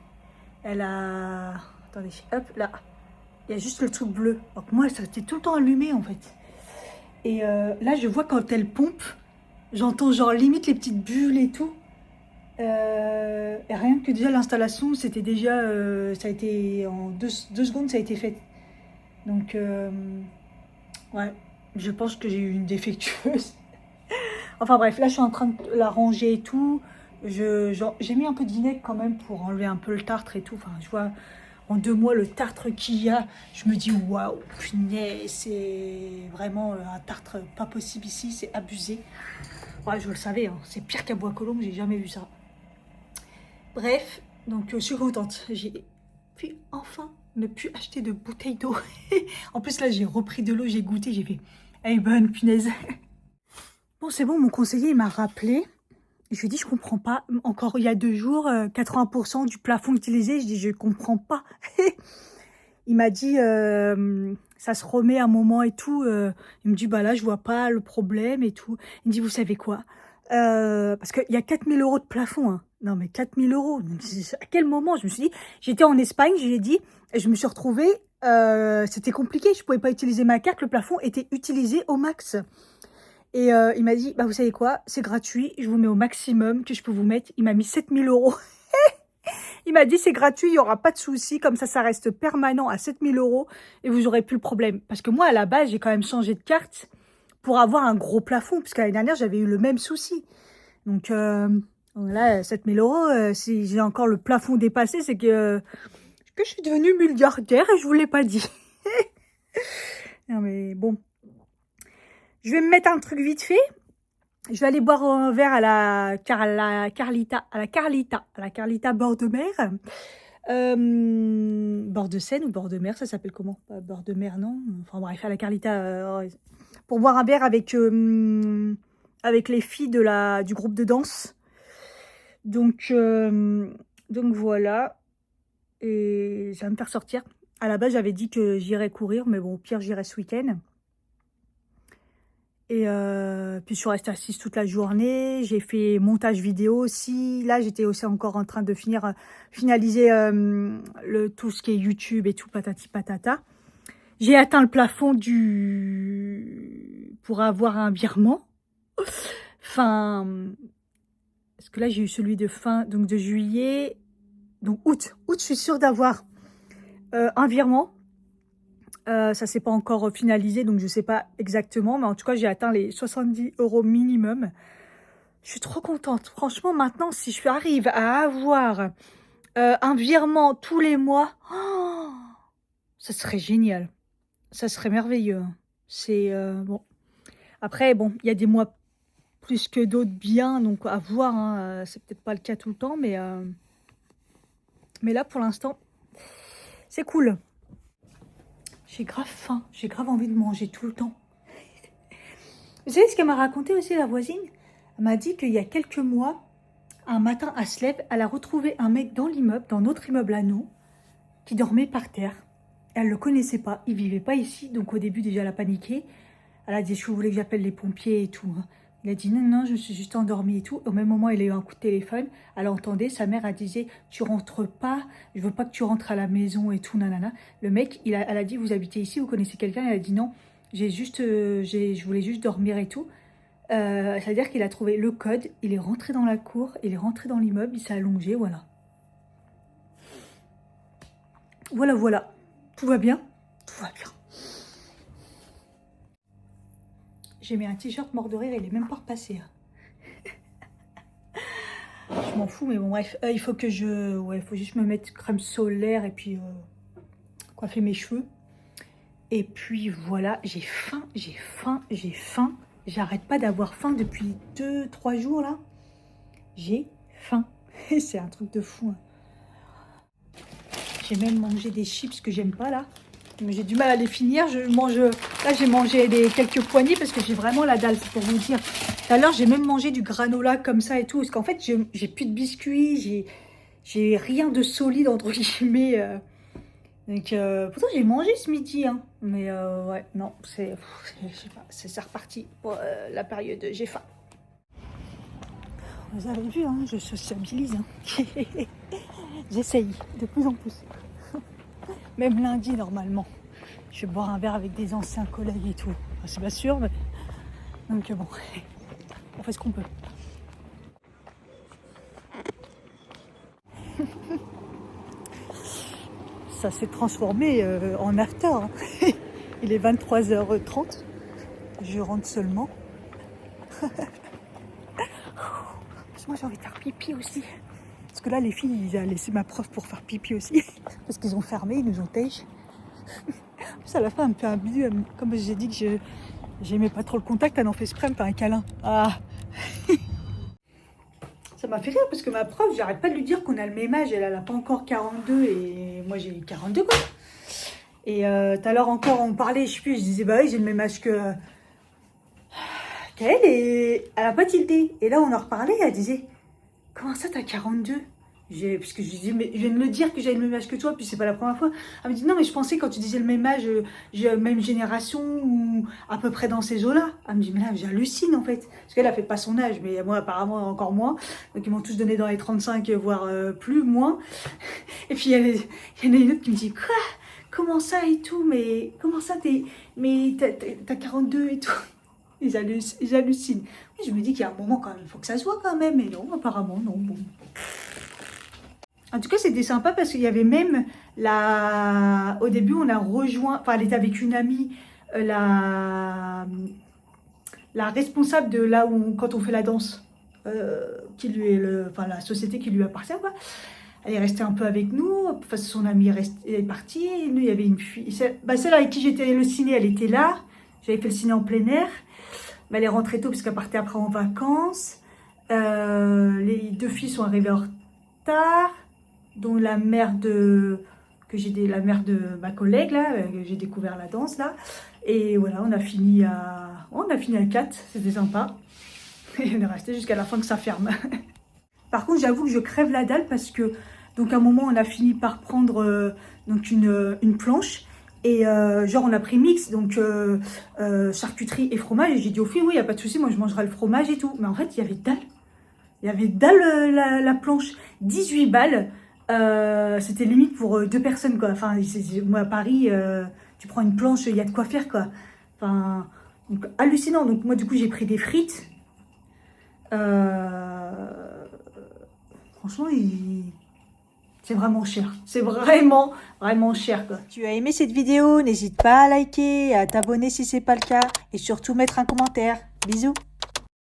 Elle a... Attendez, hop là. Il y a juste le truc bleu. Donc moi ça était tout le temps allumé en fait. Et là, je vois quand elle pompe, j'entends genre limite les petites bulles et tout. Et rien que déjà l'installation, c'était déjà, ça a été en deux secondes, ça a été fait. Donc, ouais, je pense que j'ai eu une défectueuse. Enfin bref, là, je suis en train de la ranger et tout. J'ai mis un peu de vinaigre quand même pour enlever un peu le tartre et tout. Enfin, je vois... En 2 mois, le tartre qu'il y a, je me dis waouh, punaise, c'est vraiment un tartre pas possible ici, c'est abusé. Ouais, je le savais, hein, c'est pire qu'à Bois-Colombes, j'ai jamais vu ça. Bref, donc je suis contente. J'ai pu enfin ne plus acheter de bouteilles d'eau. En plus, là, j'ai repris de l'eau, j'ai goûté, j'ai fait, hey, bonne punaise. Bon, c'est bon, mon conseiller, il m'a rappelé. Je lui ai dit, je comprends pas. Encore il y a 2 jours, 80% du plafond utilisé. Je dis, je comprends pas. Il m'a dit, ça se remet un moment et tout. Il me dit, bah là, je vois pas le problème et tout. Il me dit, vous savez quoi, parce qu'il y a 4000 € de plafond. Hein. Non, mais 4000 €. À quel moment? Je me suis dit, j'étais en Espagne, je lui ai dit, et je me suis retrouvée, c'était compliqué. Je pouvais pas utiliser ma carte. Le plafond était utilisé au max. Et il m'a dit, bah vous savez quoi, c'est gratuit, je vous mets au maximum que je peux vous mettre. Il m'a mis 7000 €. Il m'a dit, c'est gratuit, il n'y aura pas de souci, comme ça reste permanent à 7000 € et vous n'aurez plus le problème. Parce que moi, à la base, j'ai quand même changé de carte pour avoir un gros plafond, parce que l'année dernière, j'avais eu le même souci. Donc là, 7000 €, si j'ai encore le plafond dépassé, c'est que je suis devenue milliardaire et je ne vous l'ai pas dit. Non mais bon. Je vais me mettre un truc vite fait. Je vais aller boire un verre à la Carlita bord de mer. Bord de Seine ou bord de mer, ça s'appelle comment? Bord de mer, non? Enfin bref, à la Carlita. Pour boire un verre avec avec les filles du groupe de danse. Donc voilà. Et ça va me faire sortir. À la base, j'avais dit que j'irais courir, mais bon, au pire, j'irai ce week-end. Et puis, je suis restée assise toute la journée. J'ai fait montage vidéo aussi. Là, j'étais aussi encore en train de finaliser tout ce qui est YouTube et tout, patati patata. J'ai atteint le plafond pour avoir un virement. Enfin, parce que là, j'ai eu celui de donc de juillet. Donc, août, je suis sûre d'avoir un virement. Ça s'est pas encore finalisé, donc je sais pas exactement. Mais en tout cas, j'ai atteint les 70 € minimum. Je suis trop contente. Franchement, maintenant, si je arrive à avoir un virement tous les mois, oh, ça serait génial. Ça serait merveilleux. C'est bon. Après, bon, il y a des mois plus que d'autres bien, donc à voir. Hein. C'est peut-être pas le cas tout le temps, mais là, pour l'instant, c'est cool. J'ai grave faim. J'ai grave envie de manger tout le temps. Vous savez ce qu'elle m'a raconté aussi, la voisine? Elle m'a dit qu'il y a quelques mois, un matin, elle se lève, elle a retrouvé un mec dans l'immeuble, dans notre immeuble à nous, qui dormait par terre. Elle ne le connaissait pas, il ne vivait pas ici, donc au début déjà elle a paniqué. Elle a dit, je voulais que j'appelle les pompiers et tout. Il a dit, non, je me suis juste endormie et tout. Au même moment, il a eu un coup de téléphone, elle entendait, sa mère, elle disait, tu rentres pas, je veux pas que tu rentres à la maison et tout, nanana. Le mec, elle a dit, vous habitez ici, vous connaissez quelqu'un? Elle a dit, non, je voulais juste dormir et tout. C'est-à-dire qu'il a trouvé le code, il est rentré dans la cour, il est rentré dans l'immeuble, il s'est allongé, voilà. Voilà. Tout va bien? Tout va bien. J'ai mis un t-shirt mort de rire, il est même pas repassé. Je m'en fous, mais bon, bref. Il faut que il faut juste me mettre crème solaire et puis coiffer mes cheveux. Et puis voilà, j'ai faim. J'arrête pas d'avoir faim depuis 2-3 jours là. J'ai faim. C'est un truc de fou. Hein. J'ai même mangé des chips que j'aime pas là. Mais j'ai du mal à les finir. Là, j'ai mangé quelques poignées parce que j'ai vraiment la dalle, c'est pour vous dire. Tout à l'heure, j'ai même mangé du granola comme ça et tout. Parce qu'en fait, j'ai plus de biscuits. J'ai rien de solide entre guillemets. Donc, pourtant, j'ai mangé ce midi. Hein. Mais ouais, non, je sais pas, c'est reparti pour la période. J'ai faim. Vous avez vu, hein, je sociabilise. Hein. J'essaye de plus en plus. Même lundi, normalement. Je vais boire un verre avec des anciens collègues et tout. Enfin, c'est pas sûr, mais... Donc bon, on fait ce qu'on peut. Ça s'est transformé en after. Hein. Il est 23h30. Je rentre seulement. Moi, j'ai envie de faire pipi aussi. Parce que là, les filles, ils ont laissé ma prof pour faire pipi aussi. Parce qu'ils ont fermé, ils nous ont tèche. En plus, à la fin, elle me fait un bisou. Comme j'ai dit que j'aimais pas trop le contact, elle en fait exprès, elle me fait un câlin. Ah. Ça m'a fait rire parce que ma prof, j'arrête pas de lui dire qu'on a le même âge. Elle a pas encore 42 et moi, j'ai 42 quoi. Et tout à l'heure encore, on parlait, je sais plus, je disais, bah oui, j'ai le même âge qu'elle et elle a pas tilté. Et là, on en reparlait, elle disait, comment ça, t'as 42? Parce que je lui dis, mais je viens de me dire que j'avais le même âge que toi, puis c'est pas la première fois. Elle me dit, non, mais je pensais quand tu disais le même âge, même génération, ou à peu près dans ces eaux-là. Elle me dit, mais là, j'hallucine en fait. Parce qu'elle a fait pas son âge, mais moi, apparemment, encore moins. Donc, ils m'ont tous donné dans les 35, voire plus, moins. Et puis, il y en a une autre qui me dit, quoi? Comment ça et tout? Mais comment ça, t'as 42 et tout? Ils hallucinent. Oui, je me dis qu'il y a un moment quand même, il faut que ça se voit quand même. Mais non, apparemment, non. Bon. En tout cas, c'était sympa parce qu'il y avait même au début, on a rejoint... Enfin, elle était avec une amie, la responsable de là où quand on fait la danse, qui lui est la société qui lui appartient, quoi. Elle est restée un peu avec nous. Enfin, son amie est partie. Nous, il y avait une fille. Celle avec qui j'étais le ciné, elle était là. J'avais fait le ciné en plein air. Mais elle est rentrée tôt parce qu'elle partait après en vacances. Les 2 filles sont arrivées en retard, dont la mère de ma collègue là, j'ai découvert la danse là. Et voilà, on a fini à 4, c'était sympa. Et on est resté jusqu'à la fin que ça ferme. Par contre, j'avoue que je crève la dalle parce que, donc à un moment, on a fini par prendre donc une planche. Et genre, on a pris mix, donc charcuterie et fromage. Et j'ai dit aux filles, oui, il n'y a pas de souci, moi je mangerai le fromage et tout. Mais en fait, il y avait dalle. Il y avait dalle la planche. 18 balles. C'était limite pour 2 personnes, quoi. Enfin, moi à Paris, tu prends une planche, il y a de quoi faire, quoi. Enfin, donc hallucinant. Donc moi, du coup, j'ai pris des frites. Franchement, c'est vraiment cher. C'est vraiment, vraiment cher, quoi. Si tu as aimé cette vidéo, n'hésite pas à liker, à t'abonner si c'est pas le cas. Et surtout mettre un commentaire. Bisous.